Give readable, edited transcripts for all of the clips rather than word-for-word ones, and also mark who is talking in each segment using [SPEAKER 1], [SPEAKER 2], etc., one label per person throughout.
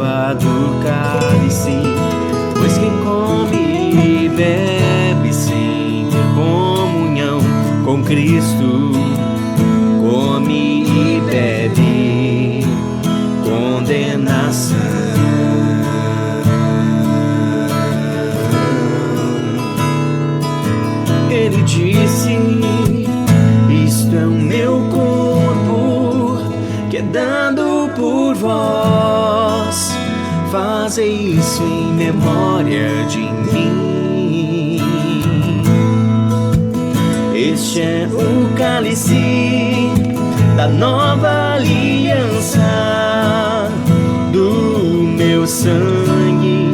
[SPEAKER 1] água do cálice, pois quem come e bebe sem ter comunhão com Cristo, come e bebe condenação. Ele disse: isto é o meu corpo, que é dado por vós, fazei isso em memória de mim. Este é o cálice da nova aliança, do meu sangue,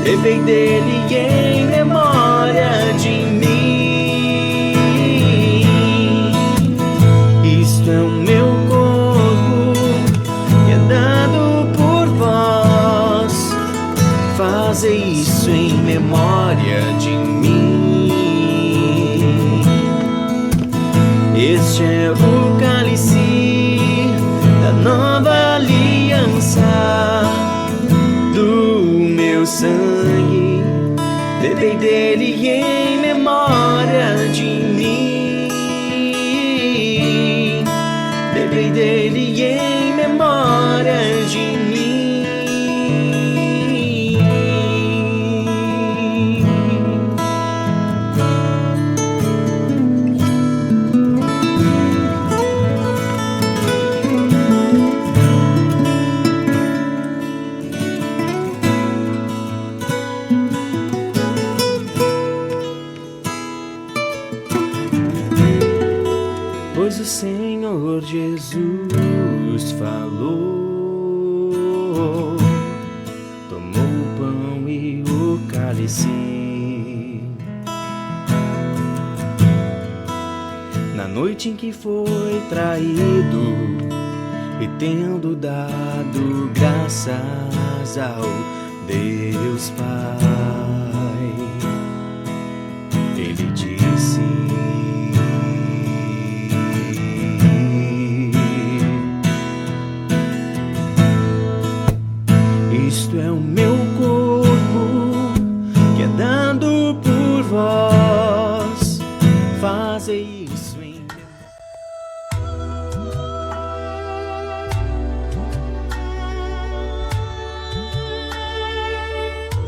[SPEAKER 1] bebei dele em memória de mim. Isto é o meu corpo, que é dado por vós, fazei isso em memória de mim. Este é o cálice da nova aliança, do meu sangue, bebei dele em memória de mim. Bebei dele em memória de mim. Pois o Senhor Jesus falou, tomou o pão e o cálice. Na noite em que foi traído, e tendo dado graças ao Deus Pai, ele disse: isto é o meu corpo, que é dado por vós, fazei isso em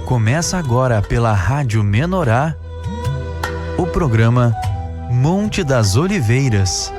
[SPEAKER 2] Começa agora pela Rádio Menorá o programa Monte das Oliveiras.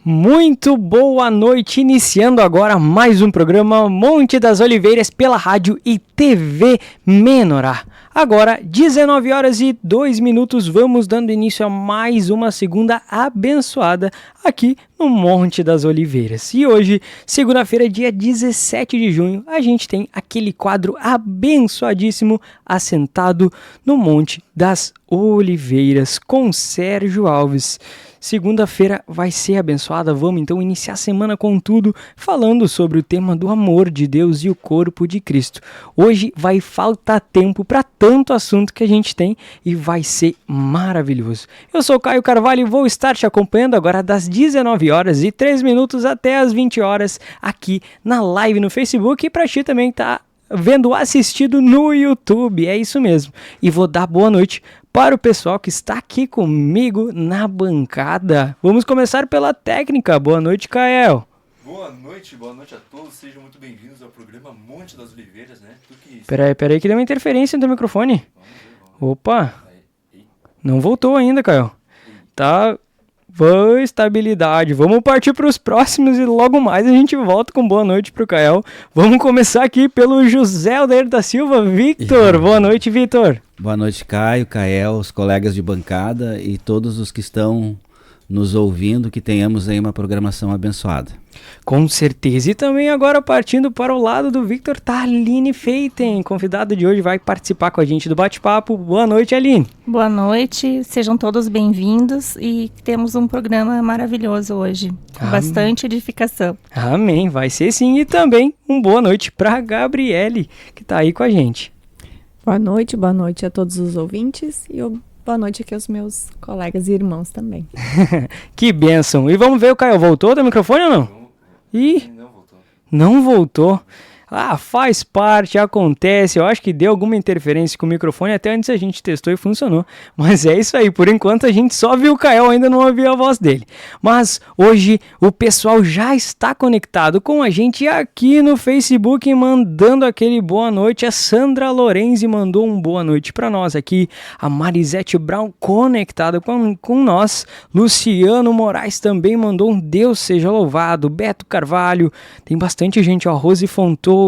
[SPEAKER 3] Muito boa noite, iniciando agora mais um programa Monte das Oliveiras pela rádio e TV Menorá. Agora, 19h02, vamos dando início a mais uma segunda abençoada aqui no Monte das Oliveiras. E hoje, segunda-feira, dia 17 de junho, a gente tem aquele quadro abençoadíssimo assentado no Monte das Oliveiras com Sérgio Alves. Segunda-feira vai ser abençoada, vamos então iniciar a semana com tudo, falando sobre o tema do amor de Deus e o corpo de Cristo. Hoje vai faltar tempo para tanto assunto que a gente tem e vai ser maravilhoso. Eu sou Caio Carvalho e vou estar te acompanhando agora das 19h03 até as 20h aqui na live no Facebook e para ti também tá vendo assistido no YouTube, é isso mesmo. E vou dar boa noite para o pessoal que está aqui comigo na bancada. Vamos começar pela técnica. Boa noite, Kael.
[SPEAKER 4] Boa noite a todos. Sejam muito bem-vindos ao programa Monte das Oliveiras, né?
[SPEAKER 3] Peraí que deu uma interferência no teu microfone. Opa, não voltou ainda, Kael. Tá, estabilidade. Vamos partir para os próximos e logo mais a gente volta com boa noite para o Kael. Vamos começar aqui pelo José Aldair da Silva. Victor, boa noite, Victor.
[SPEAKER 5] Boa noite, Caio, Kael, os colegas de bancada e todos os que estão nos ouvindo, que tenhamos aí uma programação abençoada.
[SPEAKER 3] Com certeza. E também agora partindo para o lado do Victor, tá a Aline Feiten, convidada de hoje, vai participar com a gente do bate-papo. Boa noite, Aline.
[SPEAKER 6] Boa noite, sejam todos bem-vindos e temos um programa maravilhoso hoje, com bastante edificação.
[SPEAKER 3] Amém, vai ser sim. E também boa noite para a Gabriele, que tá aí com a gente.
[SPEAKER 7] Boa noite a todos os ouvintes e Boa noite aqui aos meus colegas e irmãos também.
[SPEAKER 3] Que bênção. E vamos ver, o Caio voltou do microfone ou não? Ih, não voltou. Ah, faz parte, acontece. Eu acho que deu alguma interferência com o microfone até antes a gente testou e funcionou. Mas é isso aí, por enquanto a gente só viu o Caio, ainda não ouviu a voz dele. Mas hoje o pessoal já está conectado com a gente aqui no Facebook, mandando aquele boa noite. A Sandra Lorenzi mandou um boa noite para nós aqui. A Marisete Brown conectada com nós. Luciano Moraes também mandou um Deus seja louvado. Beto Carvalho, tem bastante gente, ó. Rose Fontoura.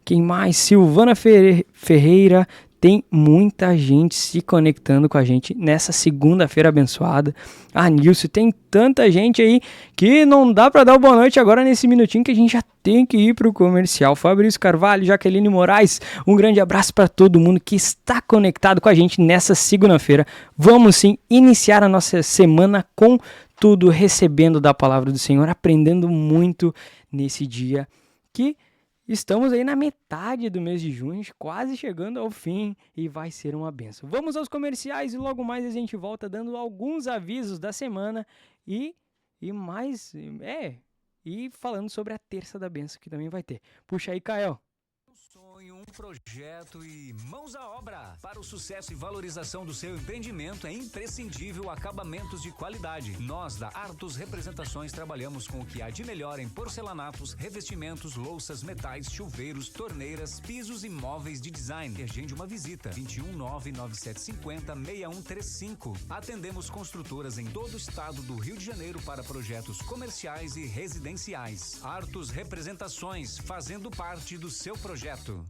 [SPEAKER 3] Quem mais? Silvana Ferreira. Tem muita gente se conectando com a gente nessa segunda-feira abençoada. A Nilce, tem tanta gente aí que não dá para dar boa noite agora nesse minutinho que a gente já tem que ir pro comercial. Fabrício Carvalho, Jaqueline Moraes, um grande abraço para todo mundo que está conectado com a gente nessa segunda-feira. Vamos sim iniciar a nossa semana com tudo, recebendo da palavra do Senhor, aprendendo muito nesse dia que estamos aí na metade do mês de junho, quase chegando ao fim e vai ser uma bênção. Vamos aos comerciais e logo mais a gente volta dando alguns avisos da semana e falando sobre a terça da bênção que também vai ter. Puxa aí, Caio.
[SPEAKER 8] Um projeto e mãos à obra. Para o sucesso e valorização do seu empreendimento é imprescindível acabamentos de qualidade. Nós da Artus Representações trabalhamos com o que há de melhor em porcelanatos, revestimentos, louças, metais, chuveiros, torneiras, pisos e móveis de design. Agende uma visita. 21997506135. Atendemos construtoras em todo o estado do Rio de Janeiro para projetos comerciais e residenciais. Artus Representações, fazendo parte do seu projeto.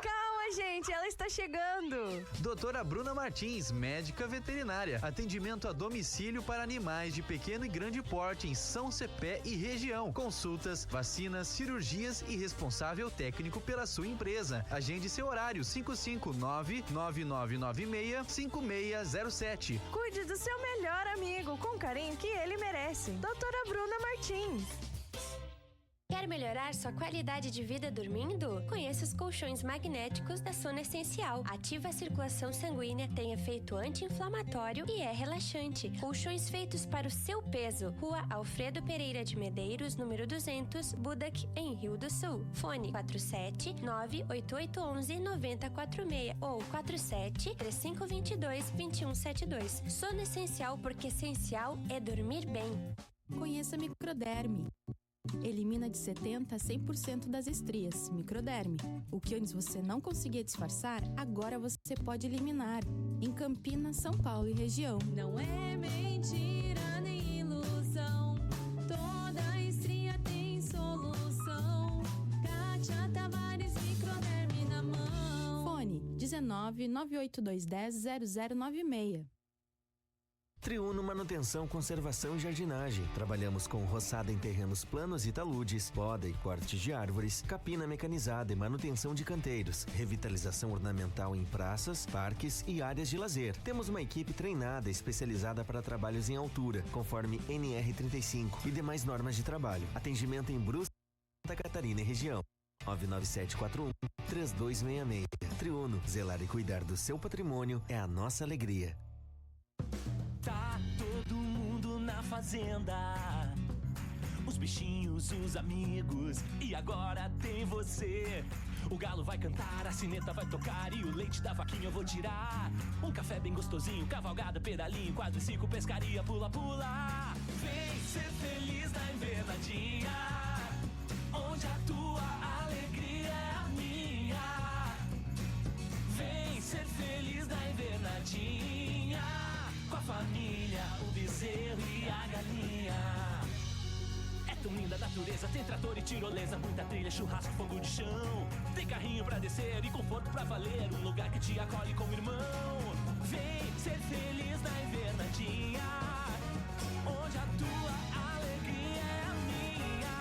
[SPEAKER 9] Calma, gente, ela está chegando.
[SPEAKER 10] Doutora Bruna Martins, médica veterinária. Atendimento a domicílio para animais de pequeno e grande porte em São Cepé e região. Consultas, vacinas, cirurgias e responsável técnico pela sua empresa. Agende seu horário 559-9996-5607.
[SPEAKER 9] Cuide do seu melhor amigo com o carinho que ele merece. Doutora Bruna Martins.
[SPEAKER 11] Quer melhorar sua qualidade de vida dormindo? Conheça os colchões magnéticos da Sono Essencial. Ativa a circulação sanguínea, tem efeito anti-inflamatório e é relaxante. Colchões feitos para o seu peso. Rua Alfredo Pereira de Medeiros, número 200, Budac, em Rio do Sul. Fone 47988119046 ou 4735222172. Sono Essencial, porque essencial é dormir bem.
[SPEAKER 12] Conheça Microderme. Elimina de 70% a 100% das estrias. Microderme. O que antes você não conseguia disfarçar, agora você pode eliminar. Em Campinas, São Paulo e região.
[SPEAKER 13] Não é mentira nem ilusão. Toda estria tem solução. Kátia Tavares, Microderme na mão.
[SPEAKER 12] Fone 19-98210-0096.
[SPEAKER 1] Triuno Manutenção, Conservação e Jardinagem. Trabalhamos com roçada em terrenos planos e taludes, poda e corte de árvores, capina mecanizada e manutenção de canteiros, revitalização ornamental em praças, parques e áreas de lazer. Temos uma equipe treinada especializada para trabalhos em altura, conforme NR35 e demais normas de trabalho. Atendimento em Brusque, Santa Catarina e região. 99741-3266. Triuno, zelar e cuidar do seu patrimônio é a nossa alegria.
[SPEAKER 14] Tá todo mundo na fazenda, os bichinhos, os amigos, e agora tem você. O galo vai cantar, a sineta vai tocar e o leite da vaquinha eu vou tirar. Um café bem gostosinho, cavalgada, pedalinho, quadriciclo, pescaria, pula, pula. Vem ser feliz na invernadinha, onde a tua alegria é a minha. Vem ser feliz na invernadinha, com a família, o bezerro e a galinha. É tão linda a natureza, tem trator e tirolesa, muita trilha, churrasco, fogo de chão. Tem carrinho pra descer e conforto pra valer, um lugar que te acolhe como irmão. Vem ser feliz na invernadinha, onde a tua alegria é a minha.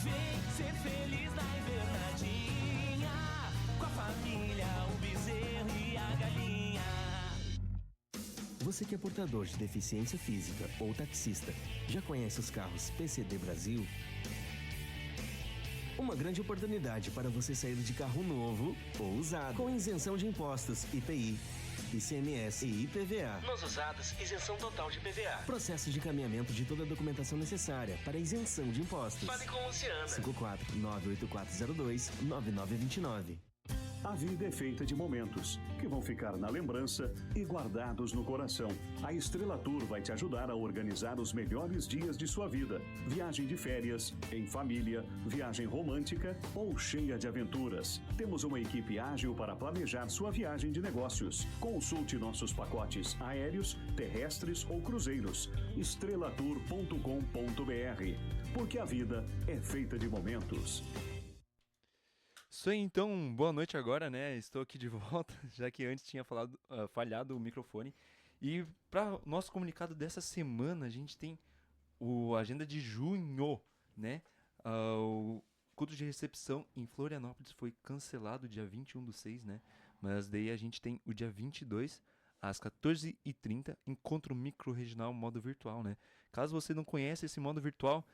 [SPEAKER 14] Vem ser feliz na invernadinha, com a família, o bezerro e a galinha.
[SPEAKER 1] Você que é portador de deficiência física ou taxista, já conhece os carros PCD Brasil? Uma grande oportunidade para você sair de carro novo ou usado, com isenção de impostos, IPI, ICMS e IPVA. Nos usados, isenção total de IPVA. Processo de encaminhamento de toda a documentação necessária para isenção de impostos. Fale com Luciana. 54-98402-9929.
[SPEAKER 15] A vida é feita de momentos que vão ficar na lembrança e guardados no coração. A Estrela Tour vai te ajudar a organizar os melhores dias de sua vida. Viagem de férias, em família, viagem romântica ou cheia de aventuras. Temos uma equipe ágil para planejar sua viagem de negócios. Consulte nossos pacotes aéreos, terrestres ou cruzeiros. estrelatour.com.br. Porque a vida é feita de momentos.
[SPEAKER 16] Isso aí, então, boa noite agora, né? Estou aqui de volta, já que antes tinha falhado o microfone. E para o nosso comunicado dessa semana, a gente tem a agenda de junho, né? O culto de recepção em Florianópolis foi cancelado dia 21/6, né? Mas daí a gente tem o dia 22, às 14h30, encontro micro-regional modo virtual, né? Caso você não conheça esse modo virtual,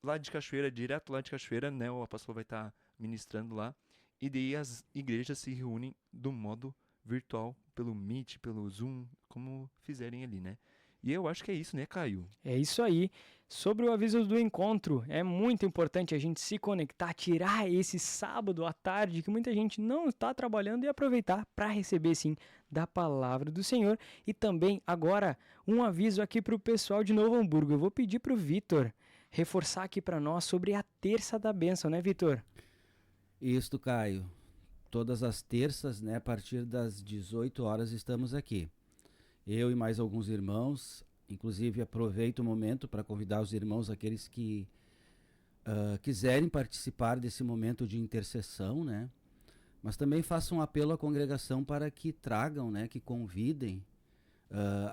[SPEAKER 16] lá de Cachoeira, direto lá de Cachoeira, né? O apóstolo vai estar ministrando lá. E daí as igrejas se reúnem do modo virtual, pelo Meet, pelo Zoom, como fizerem ali, né? E eu acho que é isso, né, Caio?
[SPEAKER 3] É isso aí. Sobre o aviso do encontro, é muito importante a gente se conectar, tirar esse sábado à tarde, que muita gente não está trabalhando, e aproveitar para receber, sim, da palavra do Senhor. E também, agora, um aviso aqui para o pessoal de Novo Hamburgo. Eu vou pedir para o Vitor reforçar aqui para nós sobre a Terça da Bênção, né, Vitor?
[SPEAKER 5] Isso, Caio. Todas as terças, né, a partir das 18 horas estamos aqui. Eu e mais alguns irmãos, inclusive aproveito o momento para convidar os irmãos, aqueles que quiserem participar desse momento de intercessão, né? Mas também faço um apelo à congregação para que tragam, né, que convidem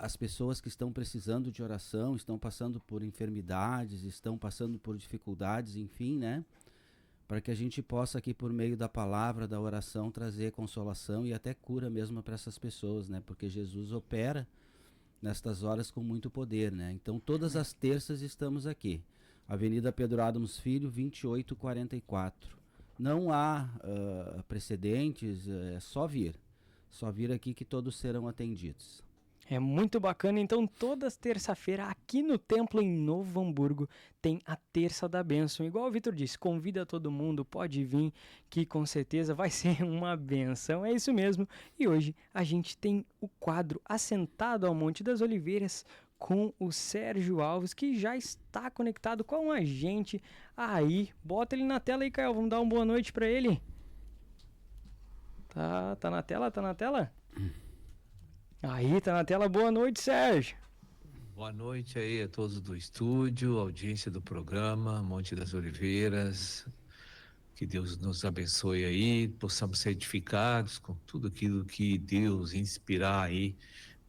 [SPEAKER 5] as pessoas que estão precisando de oração, estão passando por enfermidades, estão passando por dificuldades, enfim, né? Para que a gente possa aqui, por meio da palavra, da oração, trazer consolação e até cura mesmo para essas pessoas, né? Porque Jesus opera nestas horas com muito poder, né? Então, todas as terças estamos aqui. Avenida Pedro Adams Filho, 2844. Não há precedentes, é só vir. Só vir aqui que todos serão atendidos.
[SPEAKER 3] É muito bacana, então todas terça-feira aqui no templo em Novo Hamburgo tem a Terça da Bênção. Igual o Vitor disse, convida todo mundo, pode vir, que com certeza vai ser uma bênção. É isso mesmo. E hoje a gente tem o quadro Assentado ao Monte das Oliveiras com o Sérgio Alves, que já está conectado com a gente. Aí, bota ele na tela aí, Caio, vamos dar uma boa noite para ele. Tá na tela? Tá na tela? Aí, tá na tela. Boa noite, Sérgio.
[SPEAKER 17] Boa noite aí a todos do estúdio, audiência do programa Monte das Oliveiras. Que Deus nos abençoe aí, possamos ser edificados com tudo aquilo que Deus inspirar aí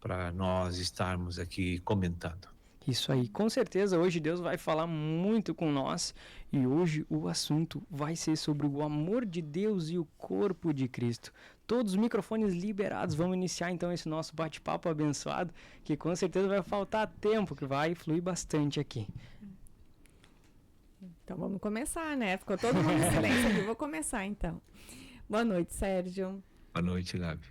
[SPEAKER 17] para nós estarmos aqui comentando.
[SPEAKER 3] Isso aí, com certeza hoje Deus vai falar muito com nós e hoje o assunto vai ser sobre o amor de Deus e o corpo de Cristo. Todos os microfones liberados, vamos iniciar então esse nosso bate-papo abençoado, que com certeza vai faltar tempo, que vai fluir bastante aqui.
[SPEAKER 7] Então vamos começar, né? Ficou todo mundo em silêncio aqui, vou começar então. Boa noite, Sérgio.
[SPEAKER 17] Boa noite, Gabi.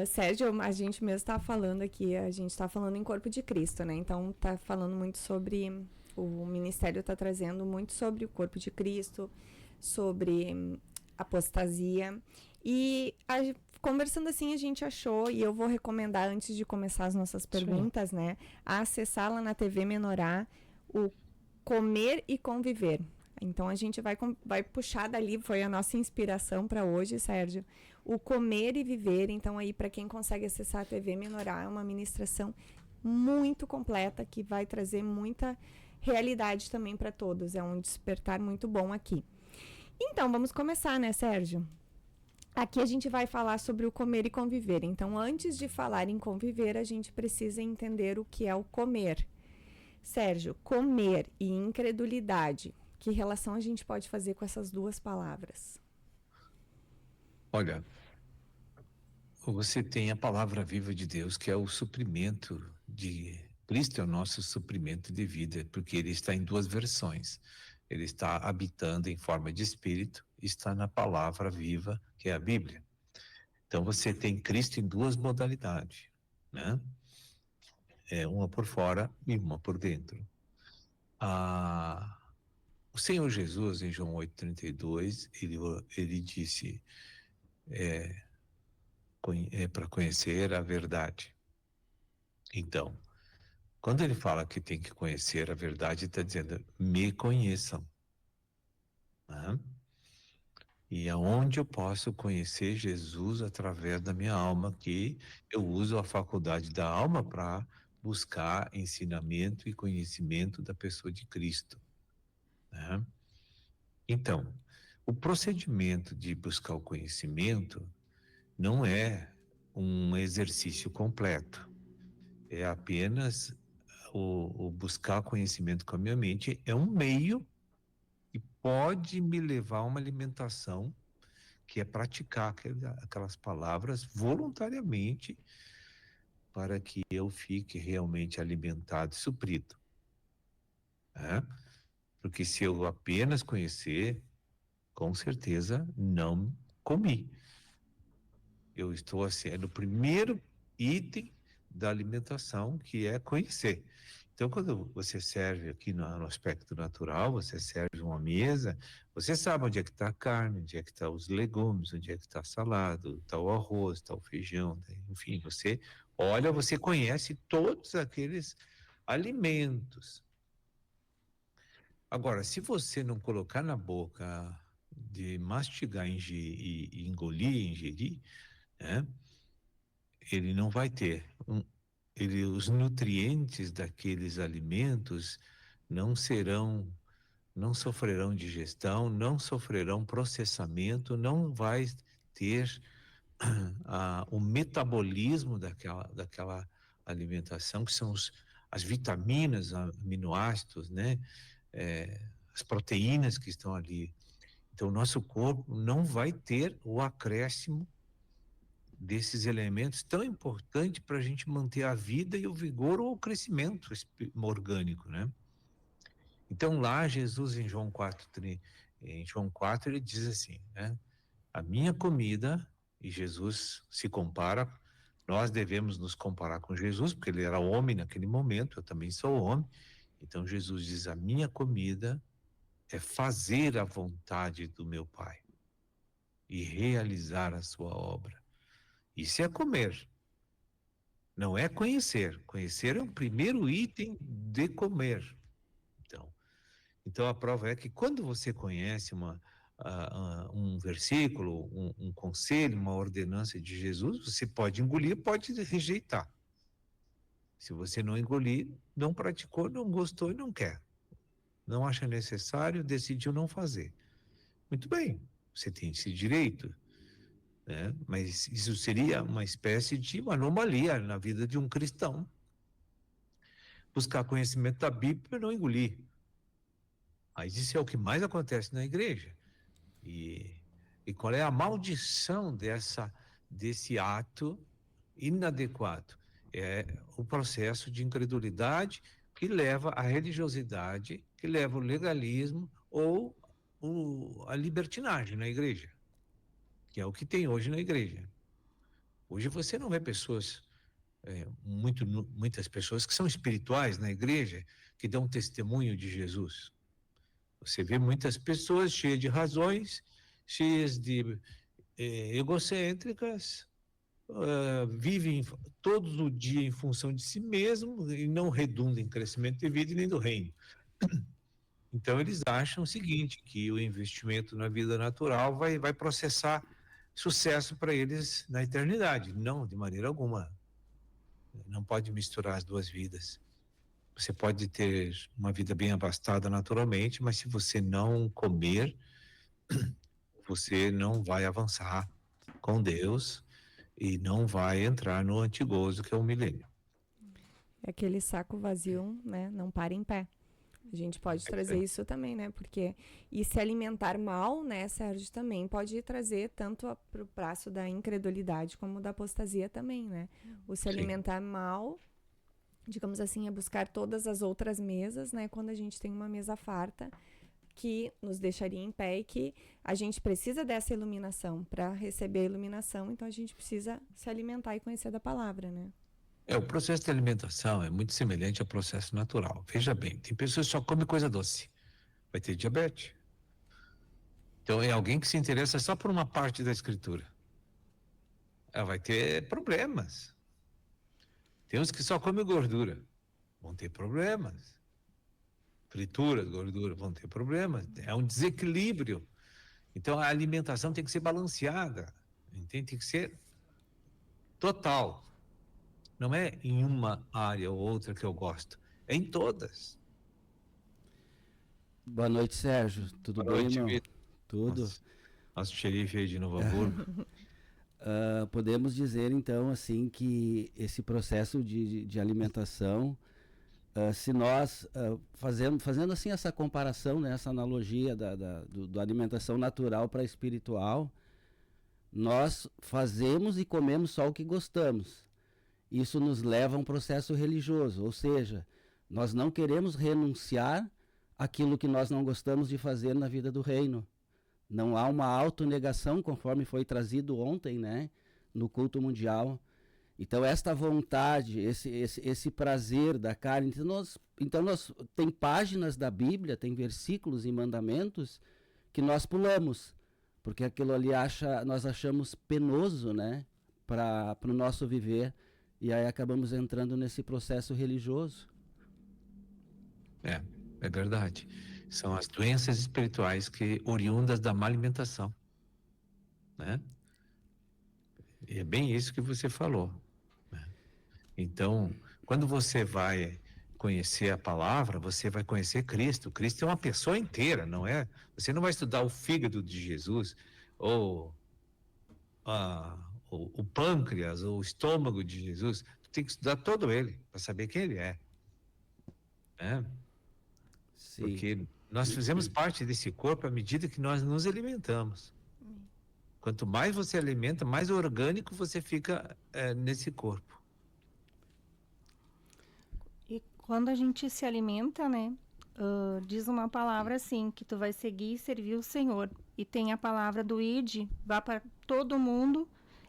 [SPEAKER 7] Sérgio, a gente mesmo está falando aqui, a gente está falando em corpo de Cristo, né? Então está falando muito sobre, o ministério está trazendo muito sobre o corpo de Cristo, sobre apostasia. E conversando assim, a gente achou, e eu vou recomendar antes de começar as nossas perguntas, sim, né? A acessar lá na TV Menorá o Comer e Conviver. Então a gente vai puxar dali, foi a nossa inspiração para hoje, Sérgio, o Comer e Viver. Então aí para quem consegue acessar a TV Menorá, é uma ministração muito completa que vai trazer muita realidade também para todos. É um despertar muito bom aqui. Então vamos começar, né, Sérgio? Aqui a gente vai falar sobre o comer e conviver. Então antes de falar em conviver, a gente precisa entender o que é o comer. Sérgio, comer e incredulidade. Que relação a gente pode fazer com essas duas palavras?
[SPEAKER 17] Olha, você tem a palavra viva de Deus, que é o suprimento de Cristo, é o nosso suprimento de vida, porque ele está em duas versões. Ele está habitando em forma de espírito, está na palavra viva, que é a Bíblia. Então você tem Cristo em duas modalidades, né? Uma por fora e uma por dentro. O Senhor Jesus, em João 8,32, ele disse, para conhecer a verdade. Então, quando ele fala que tem que conhecer a verdade, ele está dizendo, me conheçam. Né? E aonde eu posso conhecer Jesus através da minha alma, que eu uso a faculdade da alma para buscar ensinamento e conhecimento da pessoa de Cristo. Né? Então, o procedimento de buscar o conhecimento não é um exercício completo. É apenas o buscar conhecimento com a minha mente, é um meio que pode me levar a uma alimentação, que é praticar aquelas palavras voluntariamente para que eu fique realmente alimentado e suprido. Né? Porque se eu apenas conhecer, com certeza não comi. Eu estou assim, no primeiro item da alimentação, que é conhecer. Então, quando você serve aqui no aspecto natural, você serve uma mesa, você sabe onde é que está a carne, onde é que estão os legumes, onde é que está a salada, está o arroz, está o feijão, enfim, você olha, você conhece todos aqueles alimentos. Agora, se você não colocar na boca, de mastigar e ingerir, né, ele não vai ter. Os nutrientes daqueles alimentos não sofrerão digestão, não sofrerão processamento, não vai ter o metabolismo daquela alimentação, que são as vitaminas, aminoácidos, né? As proteínas que estão ali. Então, o nosso corpo não vai ter o acréscimo desses elementos tão importantes para a gente manter a vida e o vigor ou o crescimento orgânico, né? Então, lá, Jesus, em João 4, ele diz assim, né? A minha comida, e Jesus se compara, nós devemos nos comparar com Jesus, porque ele era homem naquele momento, eu também sou homem. Então, Jesus diz, a minha comida é fazer a vontade do meu Pai e realizar a sua obra. Isso é comer, não é conhecer. Conhecer é o primeiro item de comer. Então a prova é que quando você conhece um versículo, um conselho, uma ordenança de Jesus, você pode engolir, pode rejeitar. Se você não engolir, não praticou, não gostou e não quer. Não acha necessário, decidiu não fazer. Muito bem, você tem esse direito. Né? Mas isso seria uma espécie de uma anomalia na vida de um cristão. Buscar conhecimento da Bíblia e não engolir. Mas isso é o que mais acontece na igreja. E qual é a maldição desse ato inadequado? É o processo de incredulidade que leva à religiosidade, que leva ao legalismo ou a libertinagem na igreja, que é o que tem hoje na igreja. Hoje você não vê pessoas, muitas pessoas que são espirituais na igreja, que dão testemunho de Jesus. Você vê muitas pessoas cheias de razões, cheias de egocêntricas, vivem todo o dia em função de si mesmo e não redundam em crescimento de vida nem do reino. Então eles acham o seguinte, que o investimento na vida natural vai processar sucesso para eles na eternidade. Não, de maneira alguma. Não pode misturar as duas vidas. Você pode ter uma vida bem abastada naturalmente, mas se você não comer, você não vai avançar com Deus e não vai entrar no antigozo, que é o milênio.
[SPEAKER 7] É aquele saco vazio, né? Não para em pé. A gente pode trazer isso também, né? Porque e se alimentar mal, né, Sérgio, também pode trazer tanto para o braço da incredulidade como da apostasia também, né? O se alimentar mal, digamos assim, é buscar todas as outras mesas, né? Quando a gente tem uma mesa farta, que nos deixaria em pé e que a gente precisa dessa iluminação. Para receber a iluminação, então a gente precisa se alimentar e conhecer da palavra, né?
[SPEAKER 17] O processo de alimentação é muito semelhante ao processo natural. Veja bem, tem pessoas que só comem coisa doce. Vai ter diabetes. Então, é alguém que se interessa só por uma parte da escritura. Ela vai ter problemas. Tem uns que só comem gordura. Vão ter problemas. Frituras, gordura, vão ter problemas. É um desequilíbrio. Então, a alimentação tem que ser balanceada. Entende? Tem que ser total. Não é em uma área ou outra que eu gosto. É em todas.
[SPEAKER 5] Boa noite, Sérgio. Tudo bem, irmão?
[SPEAKER 17] Vitor.
[SPEAKER 5] Tudo.
[SPEAKER 17] Nosso xerife aí de Novo Hamburgo.
[SPEAKER 5] Podemos dizer, então, assim, que esse processo de alimentação, se nós fazendo assim essa comparação, né, essa analogia da alimentação natural para a espiritual, nós fazemos e comemos só o que gostamos. Isso nos leva a um processo religioso, ou seja, nós não queremos renunciar àquilo que nós não gostamos de fazer na vida do reino. Não há uma autonegação, conforme foi trazido ontem, né, no culto mundial. Então, esta vontade, esse prazer da carne, então nós tem páginas da Bíblia, tem versículos e mandamentos que nós pulamos, porque aquilo ali nós achamos penoso, né, para o nosso viver, e aí acabamos entrando nesse processo religioso.
[SPEAKER 17] É verdade. São as doenças espirituais oriundas da má alimentação, né? E é bem isso que você falou, né? Então, quando você vai conhecer a palavra, você vai conhecer Cristo. Cristo é uma pessoa inteira, não é? Você não vai estudar o fígado de Jesus, ou o pâncreas, ou o estômago de Jesus. Tu tem que estudar todo ele, para saber quem ele é. Sim. Porque nós fizemos parte desse corpo à medida que nós nos alimentamos. Quanto mais você alimenta, mais orgânico você fica nesse corpo.
[SPEAKER 6] E quando a gente se alimenta, né, diz uma palavra assim, que tu vai seguir e servir o Senhor. E tem a palavra do ide, vá para todo mundo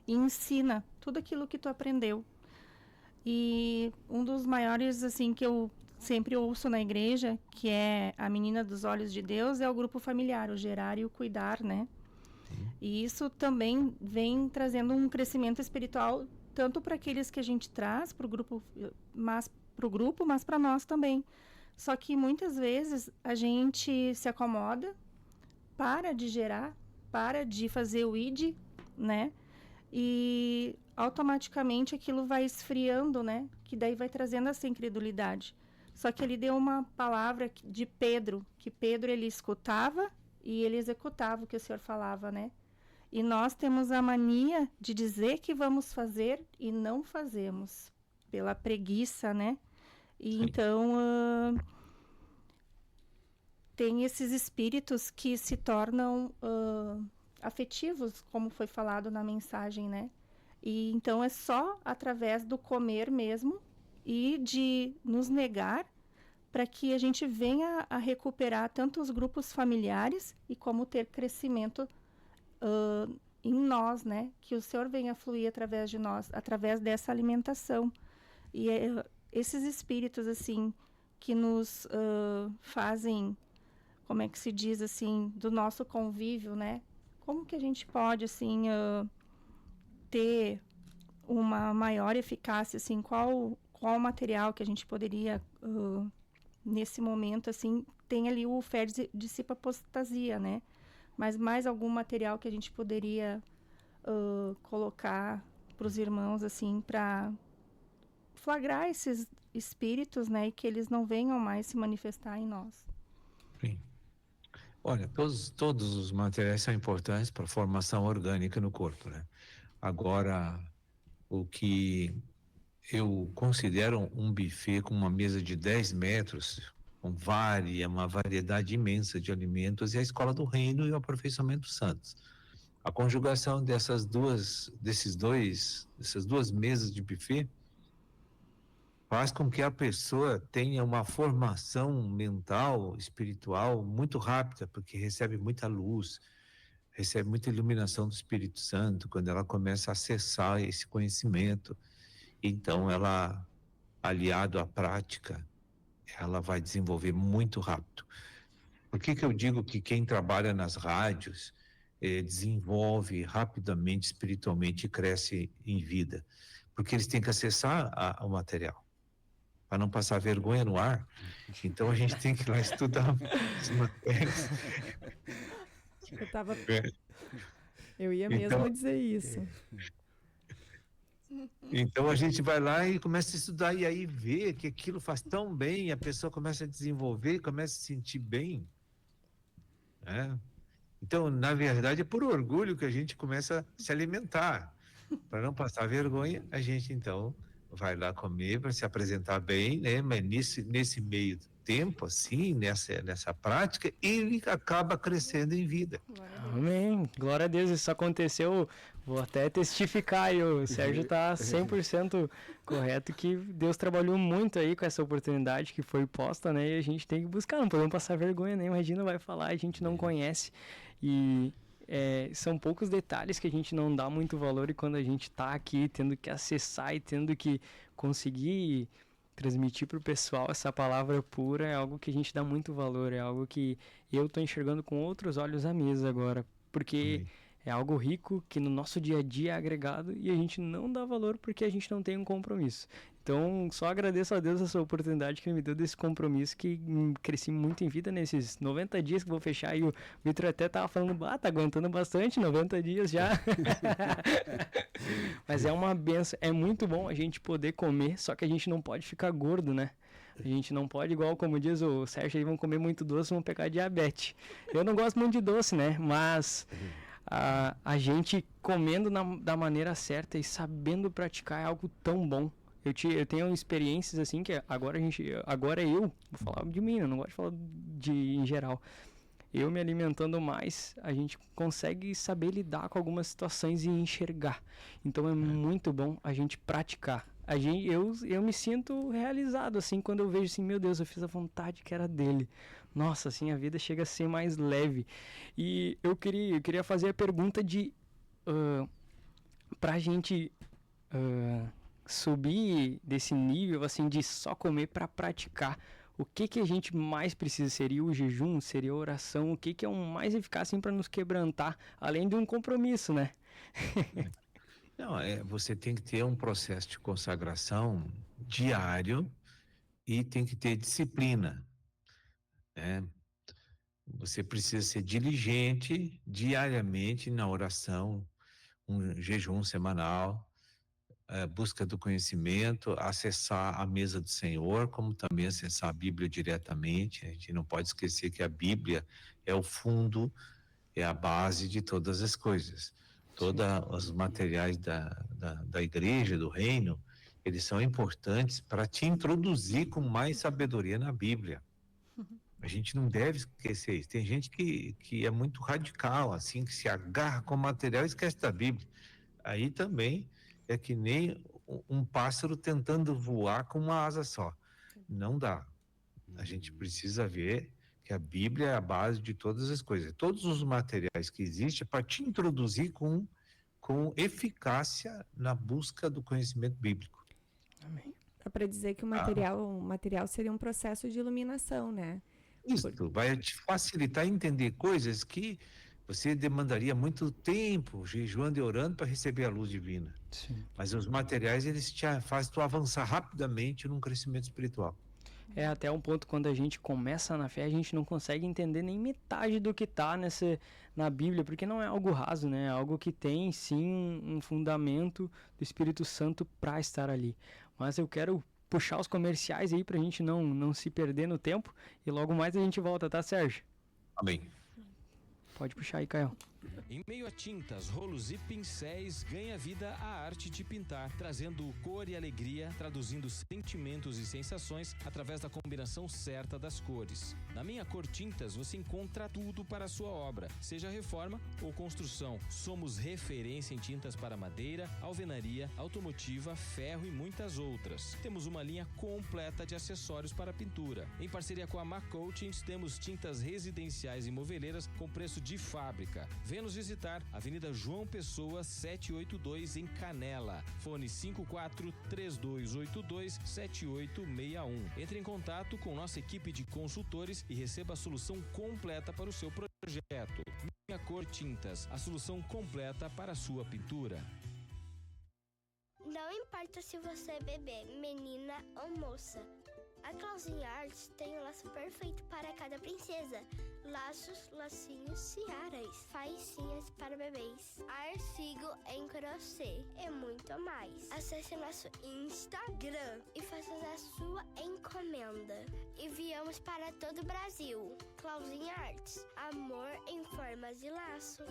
[SPEAKER 6] e ensina tudo aquilo que tu aprendeu. E um dos maiores, assim, que eu sempre ouço na igreja, que é a menina dos olhos de Deus, é o grupo familiar, o gerar e o cuidar, né? E isso também vem trazendo um crescimento espiritual, tanto para aqueles que a gente traz para o grupo, mas para nós também. Só que muitas vezes a gente se acomoda, para de gerar, para de fazer o id, né? E automaticamente aquilo vai esfriando, né? Que daí vai trazendo essa incredulidade. Só que ele deu uma palavra de Pedro, que Pedro ele escutava e ele executava o que o Senhor falava, né? E nós temos a mania de dizer que vamos fazer e não fazemos, pela preguiça, né? E então, tem esses espíritos que se tornam afetivos, como foi falado na mensagem, né? E então é só através do comer mesmo e de nos negar para que a gente venha a recuperar tanto os grupos familiares e como ter crescimento em nós, né? Que o Senhor venha fluir através de nós, através dessa alimentação. E esses espíritos, assim, que nos fazem, como é que se diz, assim, do nosso convívio, né? Como que a gente pode, assim, ter uma maior eficácia, assim, qual material que a gente poderia, nesse momento, assim, tem ali o Fer dissipa apostasia, né? Mas mais algum material que a gente poderia colocar para os irmãos, assim, para flagrar esses espíritos, né? E que eles não venham mais se manifestar em nós.
[SPEAKER 17] Sim. Olha, todos os materiais são importantes para a formação orgânica no corpo, né? Agora, o que eu considero um buffet com uma mesa de 10 metros, com uma variedade imensa de alimentos, é a escola do reino e o aperfeiçoamento dos santos. A conjugação dessas duas mesas de buffet faz com que a pessoa tenha uma formação mental, espiritual muito rápida, porque recebe muita luz, recebe muita iluminação do Espírito Santo quando ela começa a acessar esse conhecimento. Então, ela, aliado à prática, ela vai desenvolver muito rápido. Por que que eu digo que quem trabalha nas rádios desenvolve rapidamente, espiritualmente e cresce em vida? Porque eles têm que acessar o material, para não passar vergonha no ar. Então a gente tem que ir lá estudar as matérias.
[SPEAKER 7] Eu ia mesmo dizer isso.
[SPEAKER 17] Então a gente vai lá e começa a estudar e aí vê que aquilo faz tão bem, a pessoa começa a desenvolver, começa a se sentir bem, né? Então, na verdade, é por orgulho que a gente começa a se alimentar. Para não passar vergonha, a gente então vai lá comer para se apresentar bem, né? Mas nesse meio tempo, assim, nessa prática, ele acaba crescendo em vida.
[SPEAKER 3] Amém. Glória a Deus, isso aconteceu. Vou até testificar aí, o Sérgio tá 100% correto, que Deus trabalhou muito aí com essa oportunidade que foi posta, né? E a gente tem que buscar, não podemos passar vergonha, né? Imagina, vai falar, a gente não conhece. E são poucos detalhes que a gente não dá muito valor, e quando a gente tá aqui tendo que acessar e tendo que conseguir transmitir para o pessoal essa palavra pura, é algo que a gente dá muito valor, é algo que eu tô enxergando com outros olhos à mesa agora, porque é algo rico que no nosso dia a dia é agregado e a gente não dá valor porque a gente não tem um compromisso. Então, só agradeço a Deus essa oportunidade que Ele me deu desse compromisso, que cresci muito em vida nesses 90 dias que vou fechar. E o Vitor até tava falando, tá aguentando bastante, 90 dias já. Mas é uma benção, é muito bom a gente poder comer, só que a gente não pode ficar gordo, né? A gente não pode, igual como diz o Sérgio, eles vão comer muito doce, vão pegar diabetes. Eu não gosto muito de doce, né? Mas a gente comendo da maneira certa e sabendo praticar é algo tão bom. Eu tenho experiências assim que agora eu vou falar de mim, eu não gosto de falar em geral. Eu me alimentando mais, a gente consegue saber lidar com algumas situações e enxergar. Então é muito bom a gente praticar. Eu me sinto realizado assim quando eu vejo assim, meu Deus, eu fiz a vontade que era dele. Nossa, assim, a vida chega a ser mais leve. E eu queria fazer a pergunta de pra gente subir desse nível assim de só comer para praticar. O que a gente mais precisa? Seria o jejum? Seria a oração? O que é o mais eficaz assim, para nos quebrantar, além de um compromisso, né?
[SPEAKER 17] Não, você tem que ter um processo de consagração diário e tem que ter disciplina, né? Você precisa ser diligente diariamente na oração, um jejum semanal, busca do conhecimento, acessar a mesa do Senhor, como também acessar a Bíblia diretamente. A gente não pode esquecer que a Bíblia é o fundo, é a base de todas as coisas. Todos os materiais da igreja, do reino, eles são importantes para te introduzir com mais sabedoria na Bíblia. A gente não deve esquecer isso. Tem gente que é muito radical, assim, que se agarra com o material e esquece da Bíblia. Aí também é que nem um pássaro tentando voar com uma asa só. Não dá. A gente precisa ver que a Bíblia é a base de todas as coisas. Todos os materiais que existem para te introduzir com eficácia na busca do conhecimento bíblico.
[SPEAKER 7] Amém. Dá para dizer que o material seria um processo de iluminação, né?
[SPEAKER 17] Isso, vai te facilitar entender coisas que você demandaria muito tempo jejuando e orando para receber a luz divina.
[SPEAKER 3] Sim.
[SPEAKER 17] Mas os materiais, eles te fazem tu avançar rapidamente num crescimento espiritual.
[SPEAKER 3] É até um ponto, quando a gente começa na fé, a gente não consegue entender nem metade do que está na Bíblia, porque não é algo raso, né? É algo que tem, sim, um fundamento do Espírito Santo para estar ali. Mas eu quero puxar os comerciais aí pra gente não se perder no tempo, e logo mais a gente volta, tá, Sérgio?
[SPEAKER 17] Amém.
[SPEAKER 3] Pode puxar aí, Caio.
[SPEAKER 18] Em meio a tintas, rolos e pincéis, ganha vida a arte de pintar, trazendo cor e alegria, traduzindo sentimentos e sensações através da combinação certa das cores. Na Minha Cor Tintas você encontra tudo para a sua obra, seja reforma ou construção. Somos referência em tintas para madeira, alvenaria, automotiva, ferro e muitas outras. Temos uma linha completa de acessórios para pintura. Em parceria com a Mac Coatings, temos tintas residenciais e moveleiras com preço de fábrica. Venha nos visitar, Avenida João Pessoa, 782, em Canela. Fone 54-3282-7861. Entre em contato com nossa equipe de consultores e receba a solução completa para o seu projeto. Minha Cor Tintas, a solução completa para a sua pintura.
[SPEAKER 19] Não importa se você é bebê, menina ou moça. A Clauzinha Arts tem o laço perfeito para cada princesa. Laços, lacinhos, tiaras, faixinhas para bebês, artigo em crochê e muito mais. Acesse nosso Instagram e faça a sua encomenda. Enviamos para todo o Brasil. Clauzinha Arts, amor em formas de laço.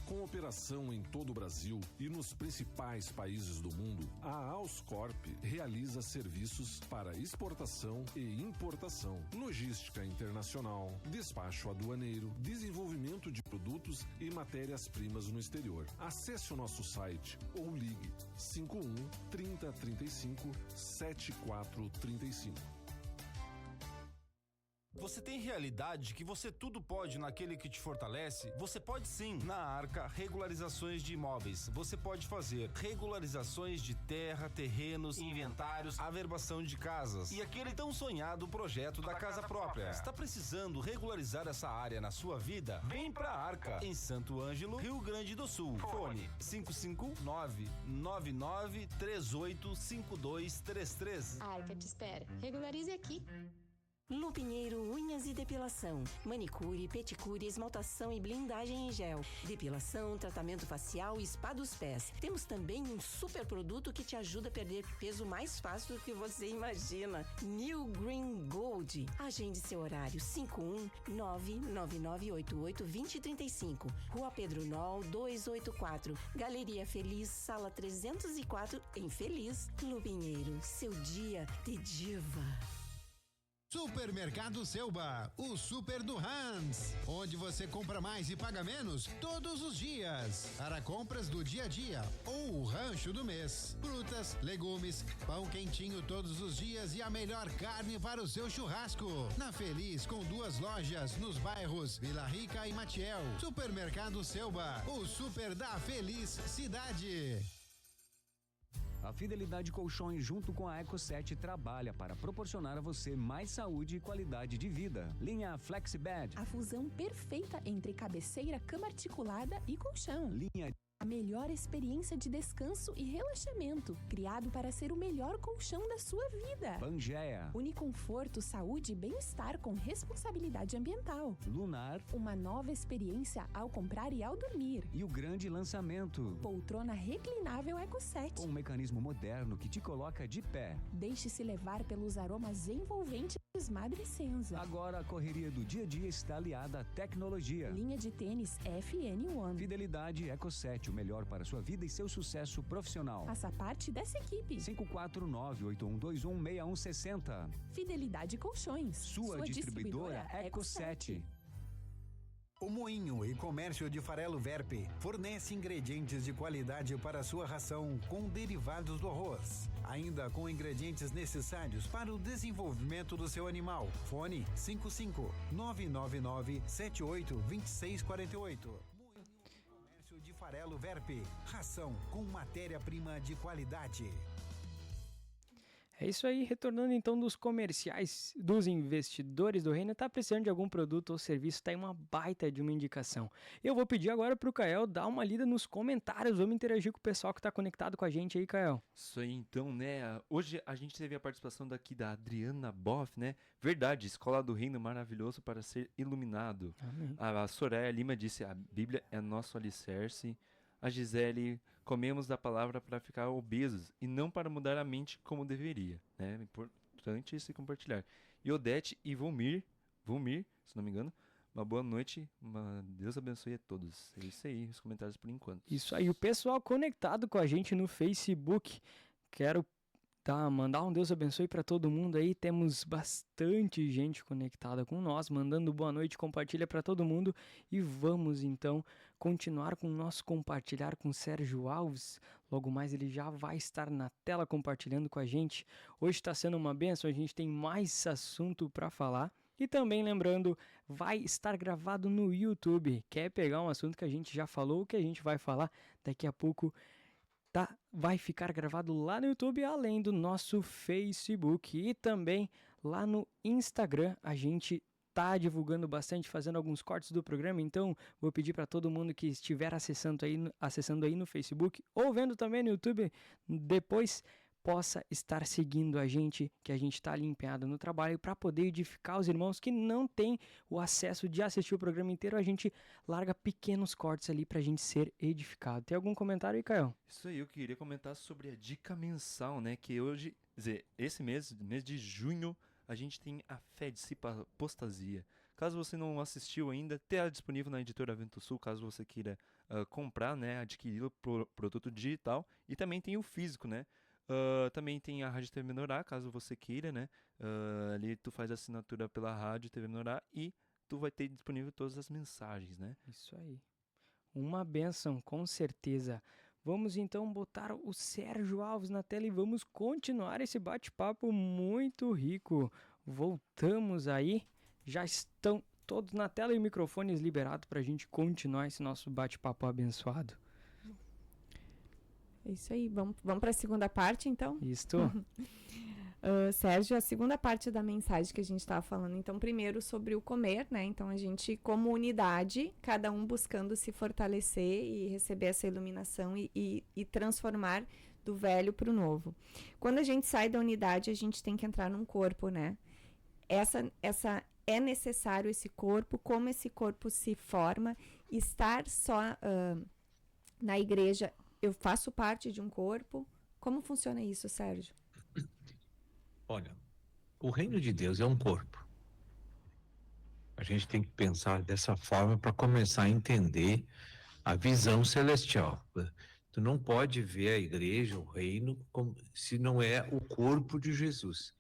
[SPEAKER 20] Com operação em todo o Brasil e nos principais países do mundo, a Auscorp realiza serviços para exportação e importação, logística internacional, despacho aduaneiro, desenvolvimento de produtos e matérias-primas no exterior. Acesse o nosso site ou ligue 51 30 35 7435.
[SPEAKER 21] Você tem realidade que você tudo pode naquele que te fortalece? Você pode sim. Na Arca Regularizações de Imóveis, você pode fazer regularizações de terra, terrenos, inventários, averbação de casas e aquele tão sonhado projeto da casa própria. Está precisando regularizar essa área na sua vida? Vem pra Arca, em Santo Ângelo, Rio Grande do Sul. Fone 559-9938-5233.
[SPEAKER 22] Arca te espera. Regularize aqui.
[SPEAKER 23] Lupinheiro Unhas e Depilação, manicure, pedicure, esmaltação e blindagem em gel, depilação, tratamento facial e spa dos pés. Temos também um super produto que te ajuda a perder peso mais fácil do que você imagina. New Green Gold. Agende seu horário 51999882035, Rua Pedro Nol 284, Galeria Feliz, Sala 304, em Feliz. Lupinheiro, seu dia de diva.
[SPEAKER 24] Supermercado Selba, o super do Hans, onde você compra mais e paga menos todos os dias. Para compras do dia a dia ou o rancho do mês. Frutas, legumes, pão quentinho todos os dias e a melhor carne para o seu churrasco. Na Feliz, com 2 lojas nos bairros Vila Rica e Matiel. Supermercado Selba, o super da felicidade.
[SPEAKER 8] A Fidelidade Colchões, junto com a Eco7, trabalha para proporcionar a você mais saúde e qualidade de vida. Linha FlexiBed.
[SPEAKER 12] A fusão perfeita entre cabeceira, cama articulada e colchão.
[SPEAKER 8] Linha
[SPEAKER 12] A melhor experiência de descanso e relaxamento, criado para ser o melhor colchão da sua vida.
[SPEAKER 8] Pangea.
[SPEAKER 12] Uniconforto, saúde e bem-estar com responsabilidade ambiental.
[SPEAKER 8] Lunar.
[SPEAKER 12] Uma nova experiência ao comprar e ao dormir.
[SPEAKER 8] E o grande lançamento.
[SPEAKER 12] Poltrona reclinável Eco7.
[SPEAKER 8] Com um mecanismo moderno que te coloca de pé.
[SPEAKER 12] Deixe-se levar pelos aromas envolventes Madre Senza.
[SPEAKER 8] Agora a correria do dia a dia está aliada à tecnologia.
[SPEAKER 12] Linha de tênis FN1.
[SPEAKER 8] Fidelidade Eco7, o melhor para sua vida e seu sucesso profissional.
[SPEAKER 12] Faça parte dessa equipe.
[SPEAKER 8] 549-8121-6160.
[SPEAKER 12] Fidelidade Colchões.
[SPEAKER 8] Sua distribuidora Eco7.
[SPEAKER 25] O Moinho e Comércio de Farelo Verpe fornece ingredientes de qualidade para a sua ração com derivados do arroz, ainda com ingredientes necessários para o desenvolvimento do seu animal. Fone 55-999-78-2648. Moinho e Comércio de Farelo Verpe, ração com matéria-prima de qualidade.
[SPEAKER 3] É isso aí, retornando então dos comerciais dos investidores do reino, tá precisando de algum produto ou serviço, tá aí uma baita de uma indicação. Eu vou pedir agora pro Kael dar uma lida nos comentários, vamos interagir com o pessoal que tá conectado com a gente aí, Kael.
[SPEAKER 16] Isso aí então, né, hoje a gente teve a participação daqui da Adriana Boff, né, verdade, Escola do Reino maravilhoso para ser iluminado.
[SPEAKER 3] Amém.
[SPEAKER 16] A Soraya Lima disse, a Bíblia é nosso alicerce. A Gisele, comemos da palavra para ficar obesos e não para mudar a mente como deveria, né? Importante se compartilhar. E Odete e Vomir, se não me engano, uma boa noite, Deus abençoe a todos. É isso aí, os comentários por enquanto.
[SPEAKER 3] Isso aí, o pessoal conectado com a gente no Facebook. Quero mandar um Deus abençoe para todo mundo aí. Temos bastante gente conectada com nós, mandando boa noite, compartilha para todo mundo. E vamos então continuar com o nosso compartilhar com Sérgio Alves. Logo mais ele já vai estar na tela compartilhando com a gente. Hoje está sendo uma bênção, a gente tem mais assunto para falar. E também lembrando, vai estar gravado no YouTube. Quer pegar um assunto que a gente já falou, que a gente vai falar daqui a pouco, vai ficar gravado lá no YouTube, além do nosso Facebook. E também lá no Instagram, a gente tá divulgando bastante, fazendo alguns cortes do programa. Então, vou pedir para todo mundo que estiver acessando aí no Facebook ou vendo também no YouTube, depois possa estar seguindo a gente, que a gente está ali empenhado no trabalho para poder edificar os irmãos que não têm o acesso de assistir o programa inteiro. A gente larga pequenos cortes ali para a gente ser edificado. Tem algum comentário aí, Caio?
[SPEAKER 16] Isso aí, eu queria comentar sobre a dica mensal, né? Que hoje, quer dizer, esse mês de junho, a gente tem a Fé Dissipa Apostasia. Caso você não assistiu ainda, está disponível na editora Vento Sul, caso você queira comprar, né? Adquirir o produto digital. E também tem o físico, né? Também tem a Rádio TV Menorá, caso você queira, né? Ali tu faz assinatura pela Rádio TV Menorá e tu vai ter disponível todas as mensagens, né?
[SPEAKER 3] Isso aí. Uma bênção, com certeza. Vamos então botar o Sérgio Alves na tela e vamos continuar esse bate-papo muito rico. Voltamos aí. Já estão todos na tela e microfones liberados para a gente continuar esse nosso bate-papo abençoado.
[SPEAKER 7] É isso aí, vamos para a segunda parte, então?
[SPEAKER 3] Isto.
[SPEAKER 7] Sérgio, a segunda parte da mensagem que a gente estava falando, então, primeiro sobre o comer, né? Então, a gente, como unidade, cada um buscando se fortalecer e receber essa iluminação e transformar do velho para o novo. Quando a gente sai da unidade, a gente tem que entrar num corpo, né? É necessário esse corpo, como esse corpo se forma, estar só na igreja. Eu faço parte de um corpo. Como funciona isso, Sérgio?
[SPEAKER 17] Olha, o reino de Deus é um corpo. A gente tem que pensar dessa forma para começar a entender a visão celestial. Tu não pode ver a igreja, o reino, se não é o corpo de Jesus.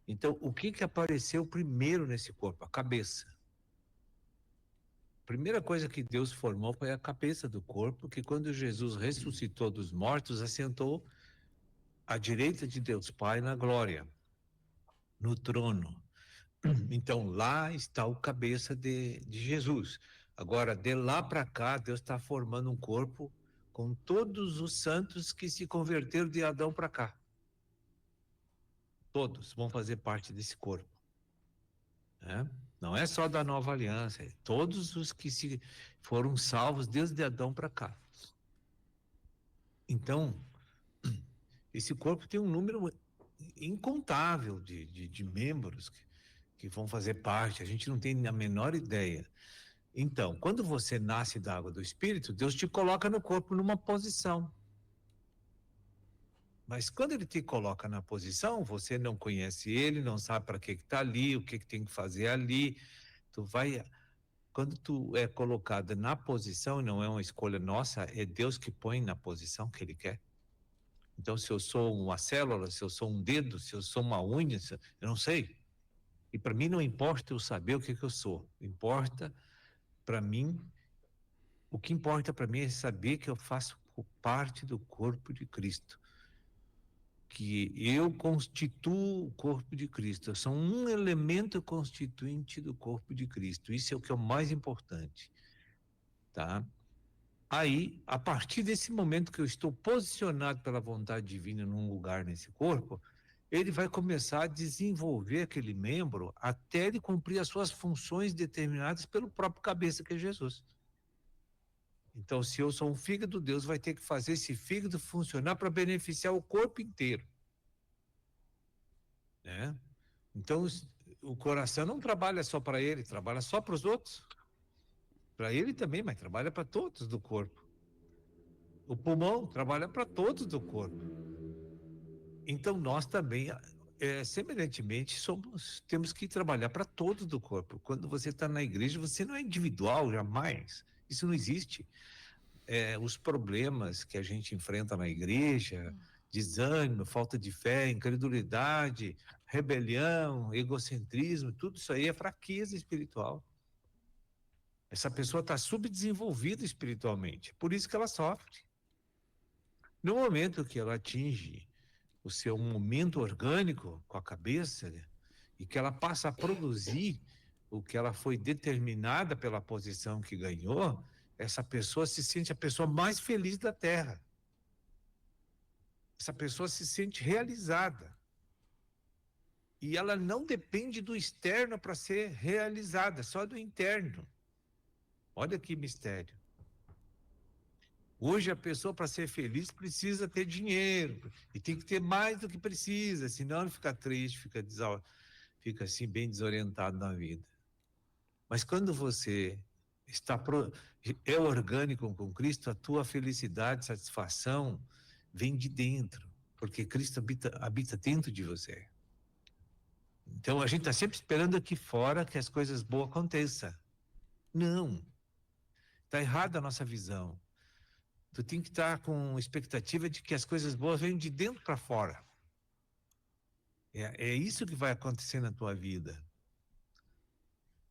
[SPEAKER 17] Então, o que apareceu primeiro nesse corpo? A cabeça. A primeira coisa que Deus formou foi a cabeça do corpo, que quando Jesus ressuscitou dos mortos, assentou à direita de Deus Pai na glória, no trono. Então, lá está o cabeça de Jesus. Agora, de lá para cá, Deus está formando um corpo com todos os santos que se converteram de Adão para cá. Todos vão fazer parte desse corpo. Né? Não é só da nova aliança, é todos os que foram salvos desde Adão para cá. Então, esse corpo tem um número incontável de membros que vão fazer parte, a gente não tem a menor ideia. Então, quando você nasce da água do Espírito, Deus te coloca no corpo numa posição. Mas quando ele te coloca na posição, você não conhece ele, não sabe para que está ali, o que tem que fazer ali. Quando tu é colocado na posição, não é uma escolha nossa, é Deus que põe na posição que ele quer. Então, se eu sou uma célula, se eu sou um dedo, se eu sou uma unha, eu não sei. E para mim não importa eu saber o que eu sou. Importa para mim, o que importa para mim é saber que eu faço parte do corpo de Cristo. Que eu constituo o corpo de Cristo. Eu sou um elemento constituinte do corpo de Cristo. Isso é o que é o mais importante. Tá? Aí, a partir desse momento que eu estou posicionado pela vontade divina num lugar nesse corpo, ele vai começar a desenvolver aquele membro até ele cumprir as suas funções determinadas pelo próprio cabeça, que é Jesus. Então, se eu sou um fígado, Deus vai ter que fazer esse fígado funcionar para beneficiar o corpo inteiro. Né? Então, o coração não trabalha só para ele, trabalha só para os outros. Para ele também, mas trabalha para todos do corpo. O pulmão trabalha para todos do corpo. Então, nós também semelhantemente, temos que trabalhar para todos do corpo. Quando você está na igreja, você não é individual, jamais. Isso não existe. Os problemas que a gente enfrenta na igreja, desânimo, falta de fé, incredulidade, rebelião, egocentrismo, tudo isso aí é fraqueza espiritual. Essa pessoa está subdesenvolvida espiritualmente, por isso que ela sofre. No momento que ela atinge o seu momento orgânico com a cabeça, né, e que ela passa a produzir o que ela foi determinada pela posição que ganhou, essa pessoa se sente a pessoa mais feliz da Terra. Essa pessoa se sente realizada. E ela não depende do externo para ser realizada, só do interno. Olha que mistério. Hoje a pessoa, para ser feliz, precisa ter dinheiro. E tem que ter mais do que precisa, senão ela fica triste, fica assim bem desorientado na vida. Mas quando você é orgânico com Cristo, a tua felicidade, satisfação vem de dentro, porque Cristo habita dentro de você. Então a gente está sempre esperando aqui fora que as coisas boas aconteçam. Não. Está errada a nossa visão. Tu tem que estar com expectativa de que as coisas boas venham de dentro para fora. É isso que vai acontecer na tua vida.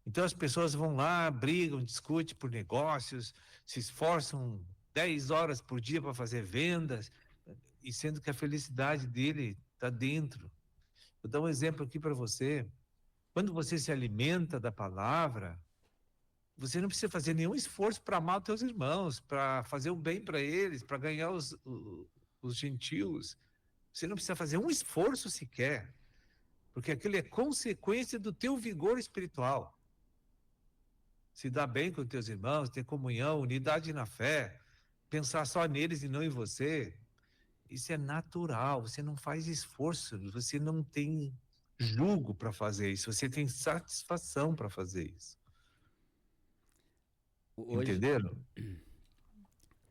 [SPEAKER 17] Então as pessoas vão lá, brigam, discutem por negócios, se esforçam 10 horas por dia para fazer vendas, e sendo que a felicidade dele está dentro. Vou dar um exemplo aqui para você. Quando você se alimenta da palavra, você não precisa fazer nenhum esforço para amar os teus irmãos, para fazer o bem para eles, para ganhar os gentios. Você não precisa fazer um esforço sequer, porque aquilo é consequência do teu vigor espiritual. Se dar bem com os teus irmãos, ter comunhão, unidade na fé, pensar só neles e não em você, isso é natural. Você não faz esforço, você não tem jugo para fazer isso, você tem satisfação para fazer isso. Entenderam?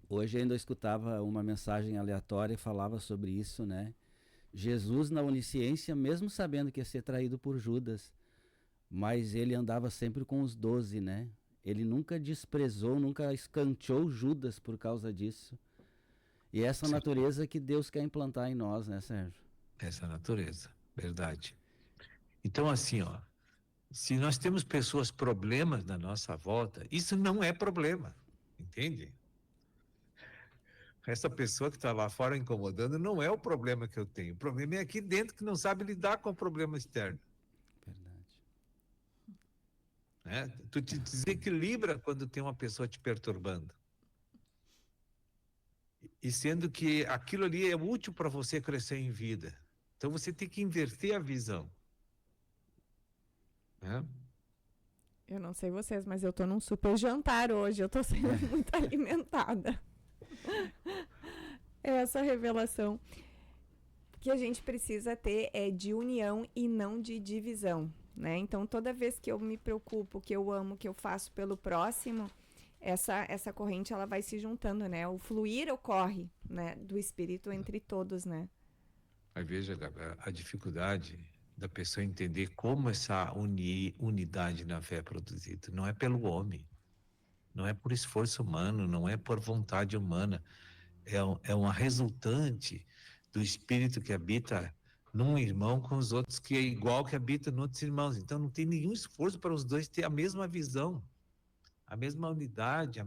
[SPEAKER 5] Hoje ainda eu escutava uma mensagem aleatória e falava sobre isso, né? Jesus na onisciência, mesmo sabendo que ia ser traído por Judas, mas ele andava sempre com os 12, né? Ele nunca desprezou, nunca escanteou Judas por causa disso. E essa natureza que Deus quer implantar em nós, né, Sérgio?
[SPEAKER 17] Essa natureza, verdade. Então, assim, ó, se nós temos problemas na nossa volta, isso não é problema, entende? Essa pessoa que está lá fora incomodando não é o problema que eu tenho. O problema é aqui dentro que não sabe lidar com o problema externo. Verdade. Tu te desequilibra quando tem uma pessoa te perturbando. E sendo que aquilo ali é útil para você crescer em vida. Então você tem que inverter a visão.
[SPEAKER 7] Eu não sei vocês, mas eu tô num super jantar hoje. Eu tô sendo muito alimentada. Essa revelação que a gente precisa ter é de união e não de divisão, né? Então, toda vez que eu me preocupo, que eu amo, que eu faço pelo próximo, essa corrente ela vai se juntando, né? O fluir ocorre, né, do Espírito entre todos, né?
[SPEAKER 17] Aí veja, Gabi, a dificuldade da pessoa entender como essa unidade na fé é produzida. Não é pelo homem, não é por esforço humano, não é por vontade humana. É uma resultante do Espírito que habita num irmão com os outros, que é igual que habita em outros irmãos. Então não tem nenhum esforço para os dois ter a mesma visão, a mesma unidade,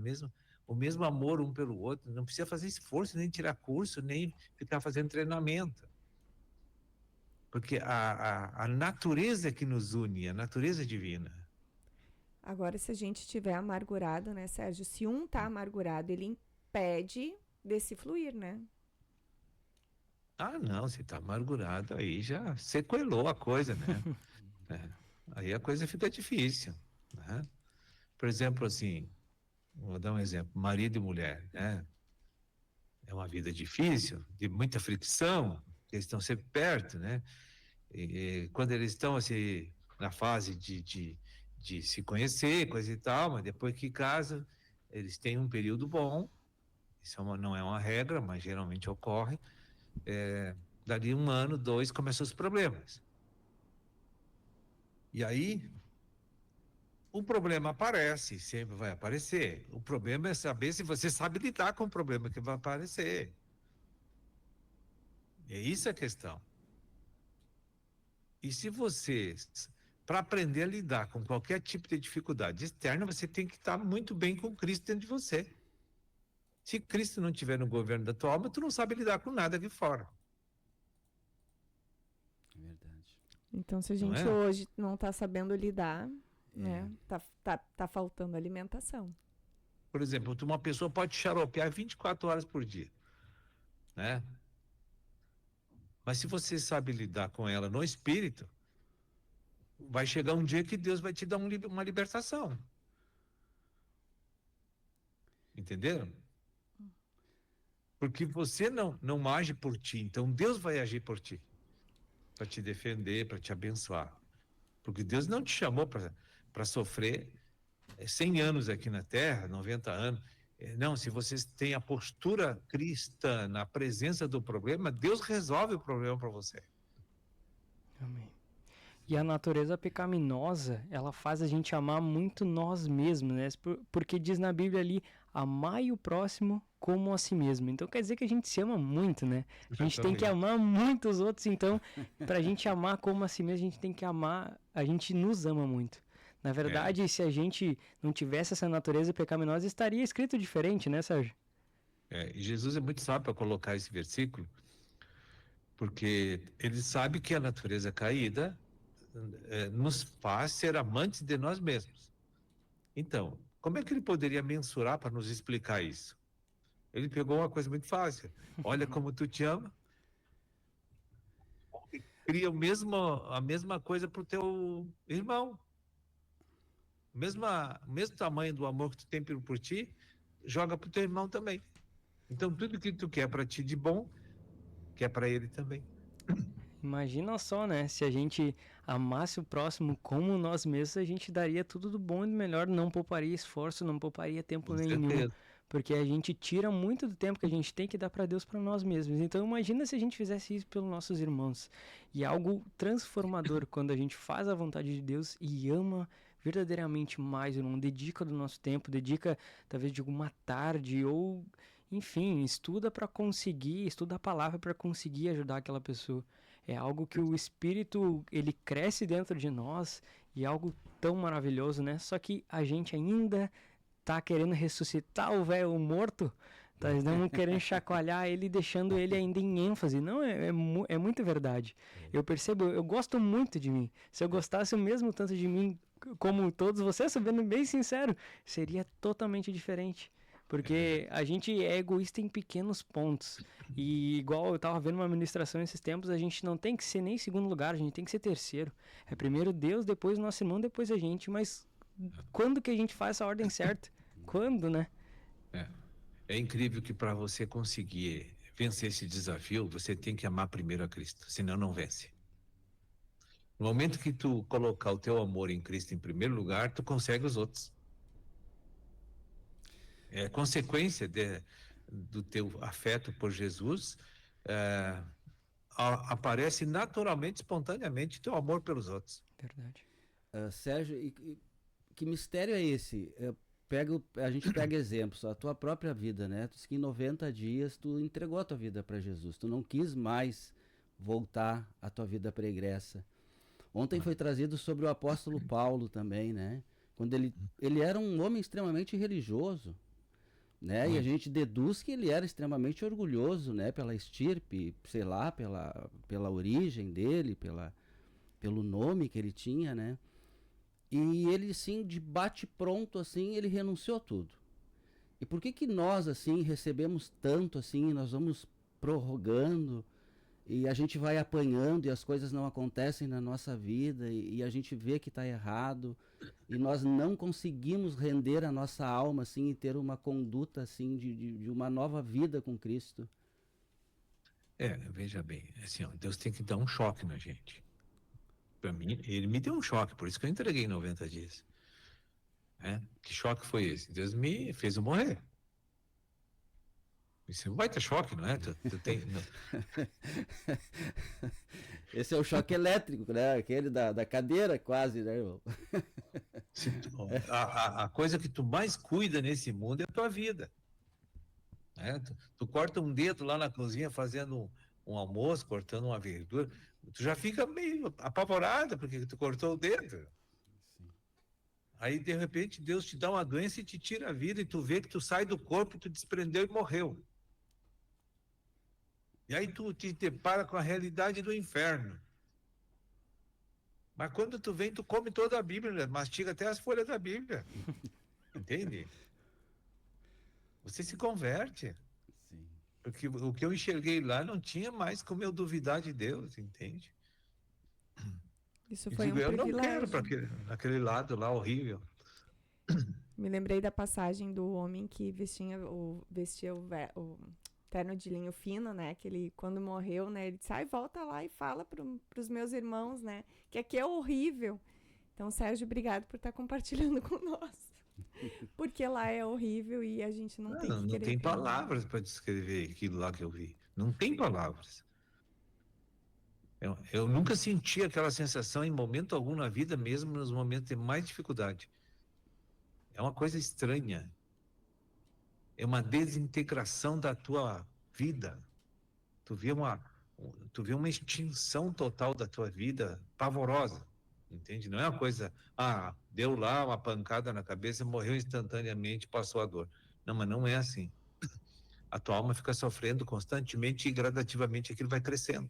[SPEAKER 17] o mesmo amor um pelo outro. Não precisa fazer esforço, nem tirar curso, nem ficar fazendo treinamento. Porque a natureza que nos une, a natureza divina.
[SPEAKER 7] Agora, se a gente estiver amargurado, né, Sérgio? Se um tá amargurado, ele impede desse fluir, né?
[SPEAKER 17] Ah, não, se tá amargurado, aí já sequelou a coisa, né? Aí a coisa fica difícil, né? Por exemplo, assim, vou dar um exemplo, marido e mulher, né? É uma vida difícil, de muita fricção, eles estão sempre perto, né? E quando eles estão assim, na fase de se conhecer, coisa e tal, mas depois que casam, eles têm um período bom, isso não é uma regra, mas geralmente ocorre, Dali 1 ano, 2, começam os problemas. E aí, o problema aparece, sempre vai aparecer. O problema é saber se você sabe lidar com o problema que vai aparecer. É isso a questão. E se você, para aprender a lidar com qualquer tipo de dificuldade externa, você tem que estar muito bem com Cristo dentro de você. Se Cristo não estiver no governo da tua alma, tu não sabe lidar com nada aqui fora.
[SPEAKER 5] Verdade.
[SPEAKER 7] Então, se a
[SPEAKER 17] Não
[SPEAKER 7] gente
[SPEAKER 17] é?
[SPEAKER 7] hoje não está sabendo lidar, né, tá faltando alimentação.
[SPEAKER 17] Por exemplo, uma pessoa pode xaropear 24 horas por dia, né? Mas se você sabe lidar com ela no espírito, vai chegar um dia que Deus vai te dar uma libertação. Entenderam? Porque você não age por ti, então Deus vai agir por ti. Para te defender, para te abençoar. Porque Deus não te chamou para sofrer 100 anos aqui na Terra, 90 anos. Não, se vocês têm a postura cristã na presença do problema, Deus resolve o problema para você.
[SPEAKER 3] Amém. E a natureza pecaminosa, ela faz a gente amar muito nós mesmos, né? Porque diz na Bíblia ali, amai o próximo como a si mesmo. Então quer dizer que a gente se ama muito, né? A gente tem que amar muito os outros, então, pra gente amar como a si mesmo, a gente tem que amar, a gente nos ama muito. Na verdade, se a gente não tivesse essa natureza pecaminosa, estaria escrito diferente, né, Sérgio?
[SPEAKER 17] E Jesus é muito sábio para colocar esse versículo, porque ele sabe que a natureza caída nos faz ser amantes de nós mesmos. Então, como é que ele poderia mensurar para nos explicar isso? Ele pegou uma coisa muito fácil. Olha como tu te ama. Cria a mesma coisa para o teu irmão. O mesmo tamanho do amor que tu tem por ti, joga para o teu irmão também. Então, tudo que tu quer para ti de bom, quer para ele também.
[SPEAKER 3] Imagina só, né? Se a gente amasse o próximo como nós mesmos, a gente daria tudo do bom e do melhor, não pouparia esforço, não pouparia tempo nenhum.
[SPEAKER 17] certeza.
[SPEAKER 3] Porque a gente tira muito do tempo que a gente tem que dar para Deus para nós mesmos. Então imagina se a gente fizesse isso pelos nossos irmãos. E é algo transformador quando a gente faz a vontade de Deus e ama verdadeiramente mais, irmão, dedica do nosso tempo, dedica talvez de alguma tarde ou, enfim, estuda a palavra para conseguir ajudar aquela pessoa. É algo que o Espírito, ele cresce dentro de nós e é algo tão maravilhoso, né? Só que a gente ainda tá querendo ressuscitar o velho morto, tá querendo chacoalhar ele, deixando ele ainda em ênfase. Não, é muito verdade. Eu percebo, eu gosto muito de mim. Se eu gostasse o mesmo tanto de mim como todos vocês, sendo bem sincero, seria totalmente diferente. Porque a gente é egoísta em pequenos pontos. E igual eu tava vendo uma ministração esses tempos, a gente não tem que ser nem segundo lugar, a gente tem que ser terceiro. É primeiro Deus, depois o nosso irmão, depois a gente. Mas quando que a gente faz essa ordem certa? Quando, né?
[SPEAKER 17] É incrível que para você conseguir vencer esse desafio, você tem que amar primeiro a Cristo, senão não vence. No momento que tu colocar o teu amor em Cristo em primeiro lugar, tu consegue os outros. É consequência do teu afeto por Jesus, aparece naturalmente, espontaneamente, teu amor pelos outros.
[SPEAKER 3] Verdade.
[SPEAKER 5] Sérgio, que mistério é esse? A gente pega exemplos, a tua própria vida, né? Tu disse que em 90 dias tu entregou a tua vida para Jesus, tu não quis mais voltar a tua vida pregressa. Ontem foi trazido sobre o apóstolo Paulo também, né? Quando ele era um homem extremamente religioso, né? E a gente deduz que ele era extremamente orgulhoso, né? Pela estirpe, sei lá, pela origem dele, pelo nome que ele tinha, né? E ele, assim, de bate-pronto, assim, ele renunciou a tudo. E por que nós, assim, recebemos tanto, assim, nós vamos prorrogando e a gente vai apanhando e as coisas não acontecem na nossa vida e a gente vê que está errado e nós não conseguimos render a nossa alma, assim, e ter uma conduta, assim, de uma nova vida com Cristo?
[SPEAKER 17] Veja bem, assim, Deus tem que dar um choque na gente. Para mim, ele me deu um choque, por isso que eu entreguei em 90 dias. Que choque foi esse? Deus me fez eu morrer. Isso é um baita choque, não é? Tu tem, não.
[SPEAKER 5] Esse é o choque elétrico, né? Aquele da cadeira, quase, né, irmão?
[SPEAKER 17] A coisa que tu mais cuida nesse mundo é a tua vida. Né? Tu corta um dedo lá na cozinha fazendo um almoço, cortando uma verdura, tu já fica meio apavorada porque tu cortou o dedo. Aí, de repente, Deus te dá uma doença e te tira a vida, e tu vê que tu sai do corpo, tu desprendeu e morreu. E aí tu te depara com a realidade do inferno. Mas quando tu vem, tu come toda a Bíblia, mastiga até as folhas da Bíblia. Entende? Você se converte.
[SPEAKER 5] Sim.
[SPEAKER 17] Porque o que eu enxerguei lá não tinha mais como eu duvidar de Deus, entende?
[SPEAKER 7] Isso
[SPEAKER 17] E
[SPEAKER 7] foi
[SPEAKER 17] digo,
[SPEAKER 7] um
[SPEAKER 17] eu não quero
[SPEAKER 7] privilégio.
[SPEAKER 17] para aquele lado lá horrível.
[SPEAKER 7] Me lembrei da passagem do homem que vestia o terno de linho fino, né? Que ele, quando morreu, né? Ele disse, volta lá e fala pros meus irmãos, né? Que aqui é horrível. Então, Sérgio, obrigado por estar compartilhando com nós. Porque lá é horrível e a gente não tem que
[SPEAKER 17] Não
[SPEAKER 7] querer
[SPEAKER 17] tem
[SPEAKER 7] ir pra lá.
[SPEAKER 17] palavras para descrever aquilo lá que eu vi. Não tem palavras. Eu nunca senti aquela sensação em momento algum na vida, mesmo nos momentos de mais dificuldade. É uma coisa estranha. É uma desintegração da tua vida. Tu vê uma extinção total da tua vida, pavorosa. Entende? Não é uma coisa, deu lá uma pancada na cabeça, morreu instantaneamente, passou a dor. Não, mas não é assim. A tua alma fica sofrendo constantemente e gradativamente aquilo vai crescendo.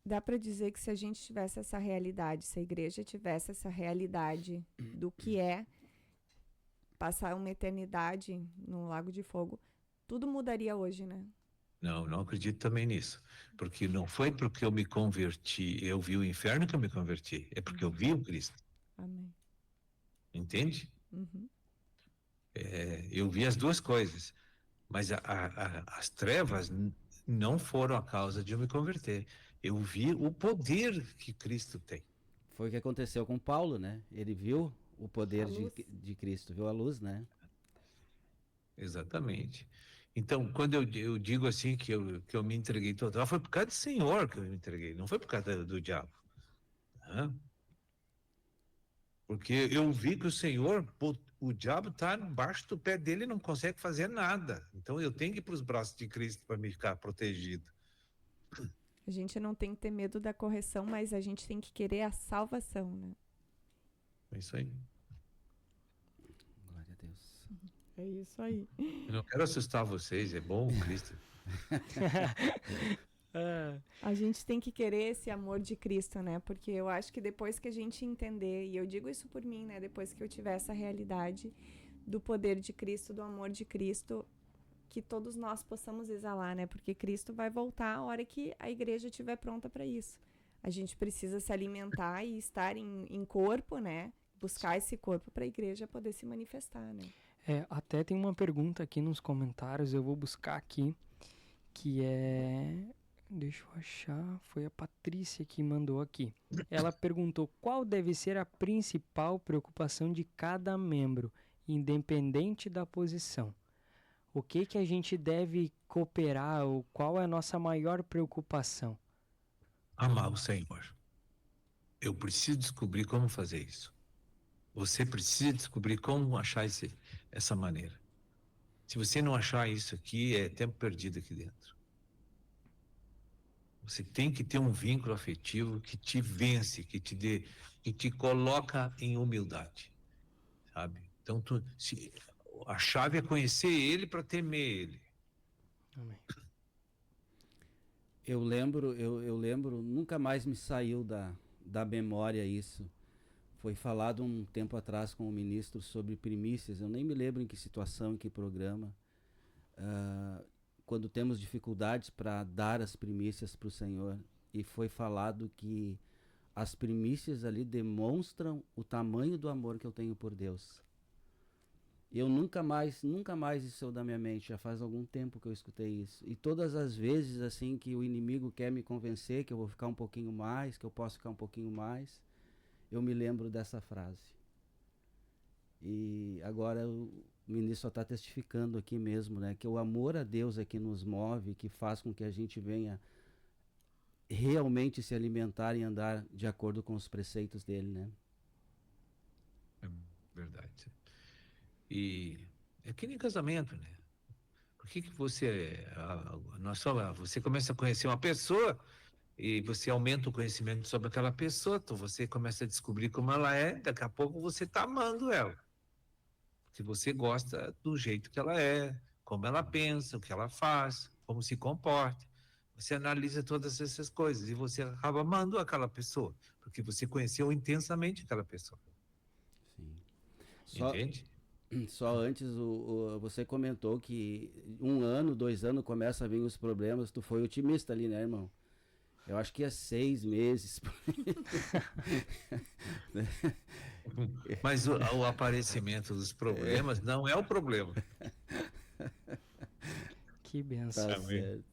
[SPEAKER 7] Dá para dizer que se a gente tivesse essa realidade, se a igreja tivesse essa realidade do que é passar uma eternidade no lago de fogo, tudo mudaria hoje, né?
[SPEAKER 17] Não acredito também nisso. Porque não foi porque eu me converti, eu vi o inferno que eu me converti. É porque eu vi o Cristo.
[SPEAKER 7] Amém.
[SPEAKER 17] Entende?
[SPEAKER 7] Uhum.
[SPEAKER 17] Eu vi as duas coisas. Mas as trevas não foram a causa de eu me converter. Eu vi o poder que Cristo tem.
[SPEAKER 5] Foi o que aconteceu com Paulo, né? Ele viu o poder de Cristo, viu a luz, né?
[SPEAKER 17] Exatamente. Então, quando eu digo assim que eu me entreguei total, foi por causa do Senhor que eu me entreguei, não foi por causa do diabo. Né? Porque eu vi que o Senhor, o diabo está embaixo do pé dele e não consegue fazer nada. Então eu tenho que ir para os braços de Cristo para me ficar protegido.
[SPEAKER 7] A gente não tem que ter medo da correção, mas a gente tem que querer a salvação, né?
[SPEAKER 17] É isso aí.
[SPEAKER 5] Glória a Deus.
[SPEAKER 7] É isso aí.
[SPEAKER 17] Eu não quero assustar vocês, é bom o Cristo.
[SPEAKER 7] A gente tem que querer esse amor de Cristo, né? Porque eu acho que depois que a gente entender, e eu digo isso por mim, né? Depois que eu tiver essa realidade do poder de Cristo, do amor de Cristo, que todos nós possamos exalar, né? Porque Cristo vai voltar a hora que a igreja estiver pronta para isso. A gente precisa se alimentar e estar em corpo, né? Buscar esse corpo para a igreja poder se manifestar, né?
[SPEAKER 3] Até tem uma pergunta aqui nos comentários, eu vou buscar aqui, que é... Deixa eu achar, foi a Patrícia que mandou aqui. Ela perguntou qual deve ser a principal preocupação de cada membro, independente da posição. O que a gente deve cooperar, ou qual é a nossa maior preocupação?
[SPEAKER 17] Amar o Senhor. Eu preciso descobrir como fazer isso. Você precisa descobrir como achar essa maneira. Se você não achar isso aqui, é tempo perdido aqui dentro. Você tem que ter um vínculo afetivo que te vence, que te coloca em humildade, sabe? Então, a chave é conhecer Ele para temer Ele.
[SPEAKER 3] Amém.
[SPEAKER 5] Eu lembro, nunca mais me saiu da memória isso. Foi falado um tempo atrás com o ministro sobre primícias, eu nem me lembro em que situação, em que programa. Quando temos dificuldades para dar as primícias para o Senhor, e foi falado que as primícias ali demonstram o tamanho do amor que eu tenho por Deus. Eu nunca mais isso saiu da minha mente, já faz algum tempo que eu escutei isso. E todas as vezes assim que o inimigo quer me convencer que eu vou ficar um pouquinho mais, que eu posso ficar um pouquinho mais, eu me lembro dessa frase. E agora o ministro só está testificando aqui mesmo, né? Que o amor a Deus é que nos move, que faz com que a gente venha realmente se alimentar e andar de acordo com os preceitos dele, né?
[SPEAKER 17] É verdade. E é que nem casamento, né? Por que você começa a conhecer uma pessoa e você aumenta o conhecimento sobre aquela pessoa, então você começa a descobrir como ela é, daqui a pouco você está amando ela. Se você gosta do jeito que ela é, como ela pensa, o que ela faz, como se comporta. Você analisa todas essas coisas e você acaba amando aquela pessoa, porque você conheceu intensamente aquela pessoa.
[SPEAKER 5] Sim.
[SPEAKER 17] Entende?
[SPEAKER 5] Só antes, você comentou que 1 ano, 2 anos começa a vir os problemas. Tu foi otimista ali, né, irmão? Eu acho que é 6 meses.
[SPEAKER 17] Mas o aparecimento dos problemas não é o problema.
[SPEAKER 3] Que benção.
[SPEAKER 5] Tá certo.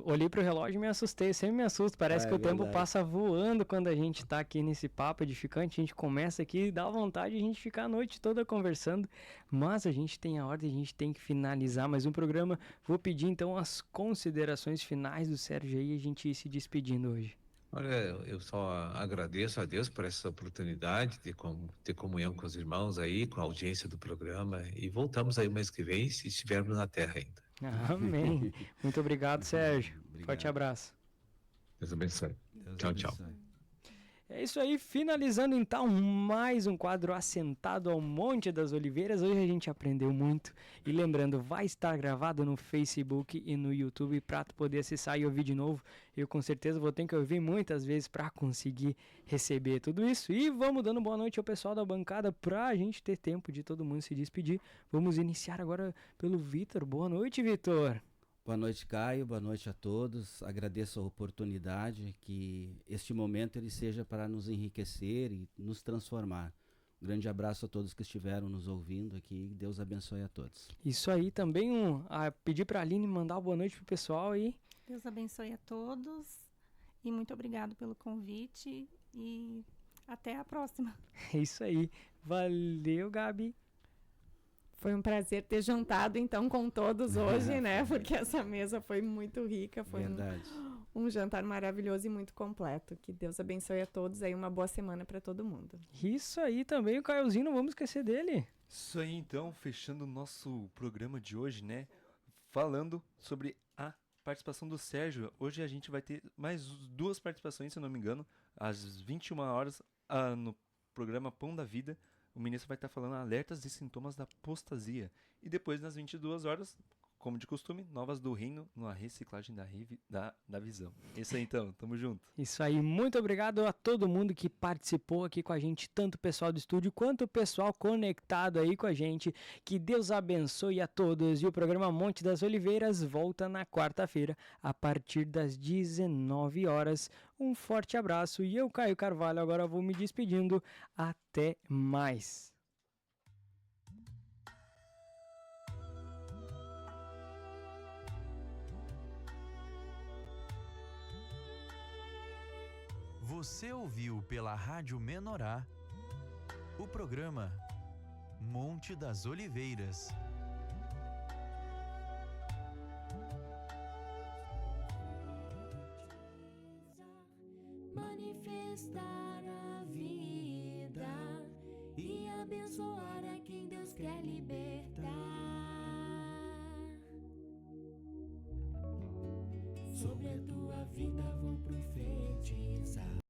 [SPEAKER 3] Olhei pro relógio e me assustei, sempre me assusto, parece que o tempo
[SPEAKER 5] verdade.
[SPEAKER 3] passa voando quando a gente tá aqui nesse papo edificante, a gente começa aqui e dá vontade de a gente ficar a noite toda conversando, mas a gente tem a ordem, a gente tem que finalizar mais um programa. Vou pedir então as considerações finais do Sérgio aí e a gente ir se despedindo hoje.
[SPEAKER 17] Olha, eu só agradeço a Deus por essa oportunidade de ter comunhão com os irmãos aí, com a audiência do programa, e voltamos aí o mês que vem, se estivermos na terra ainda.
[SPEAKER 3] Amém. Muito obrigado, Sérgio. Forte abraço.
[SPEAKER 17] Deus abençoe. Tchau, tchau.
[SPEAKER 3] É isso aí, finalizando então mais um quadro Assentado ao Monte das Oliveiras. Hoje a gente aprendeu muito e lembrando, vai estar gravado no Facebook e no YouTube para tu poder acessar e ouvir de novo. Eu com certeza vou ter que ouvir muitas vezes para conseguir receber tudo isso. E vamos dando boa noite ao pessoal da bancada para a gente ter tempo de todo mundo se despedir. Vamos iniciar agora pelo Vitor. Boa noite, Vitor.
[SPEAKER 5] Boa noite, Caio. Boa noite a todos. Agradeço a oportunidade, que este momento ele seja para nos enriquecer e nos transformar. Um grande abraço a todos que estiveram nos ouvindo aqui. Deus abençoe a todos.
[SPEAKER 3] Isso aí, também pedir para a Aline mandar uma boa noite pro pessoal aí.
[SPEAKER 6] Deus abençoe a todos e muito obrigado pelo convite e até a próxima.
[SPEAKER 3] É isso aí. Valeu, Gabi.
[SPEAKER 7] Foi um prazer ter jantado, então, com todos hoje, né? Porque essa mesa foi muito rica, foi um jantar maravilhoso e muito completo. Que Deus abençoe a todos aí, uma boa semana para todo mundo.
[SPEAKER 3] Isso aí também, o Caiozinho, não vamos esquecer dele.
[SPEAKER 16] Isso aí, então, fechando o nosso programa de hoje, né? Falando sobre a participação do Sérgio. Hoje a gente vai ter mais 2 participações, se eu não me engano, às 21 horas, no programa Pão da Vida. O ministro vai estar falando alertas e sintomas da apostasia. E depois, nas 22 horas, como de costume, novas do reino na reciclagem da visão. Isso aí, então. Tamo junto.
[SPEAKER 3] Isso aí. Muito obrigado a todo mundo que participou aqui com a gente, tanto o pessoal do estúdio quanto o pessoal conectado aí com a gente. Que Deus abençoe a todos. E o programa Monte das Oliveiras volta na quarta-feira, a partir das 19 horas. Um forte abraço e eu, Caio Carvalho, agora vou me despedindo. Até mais.
[SPEAKER 2] Você ouviu pela Rádio Menorá o programa Monte das Oliveiras.
[SPEAKER 13] Manifestar a vida e abençoar a quem Deus quer libertar.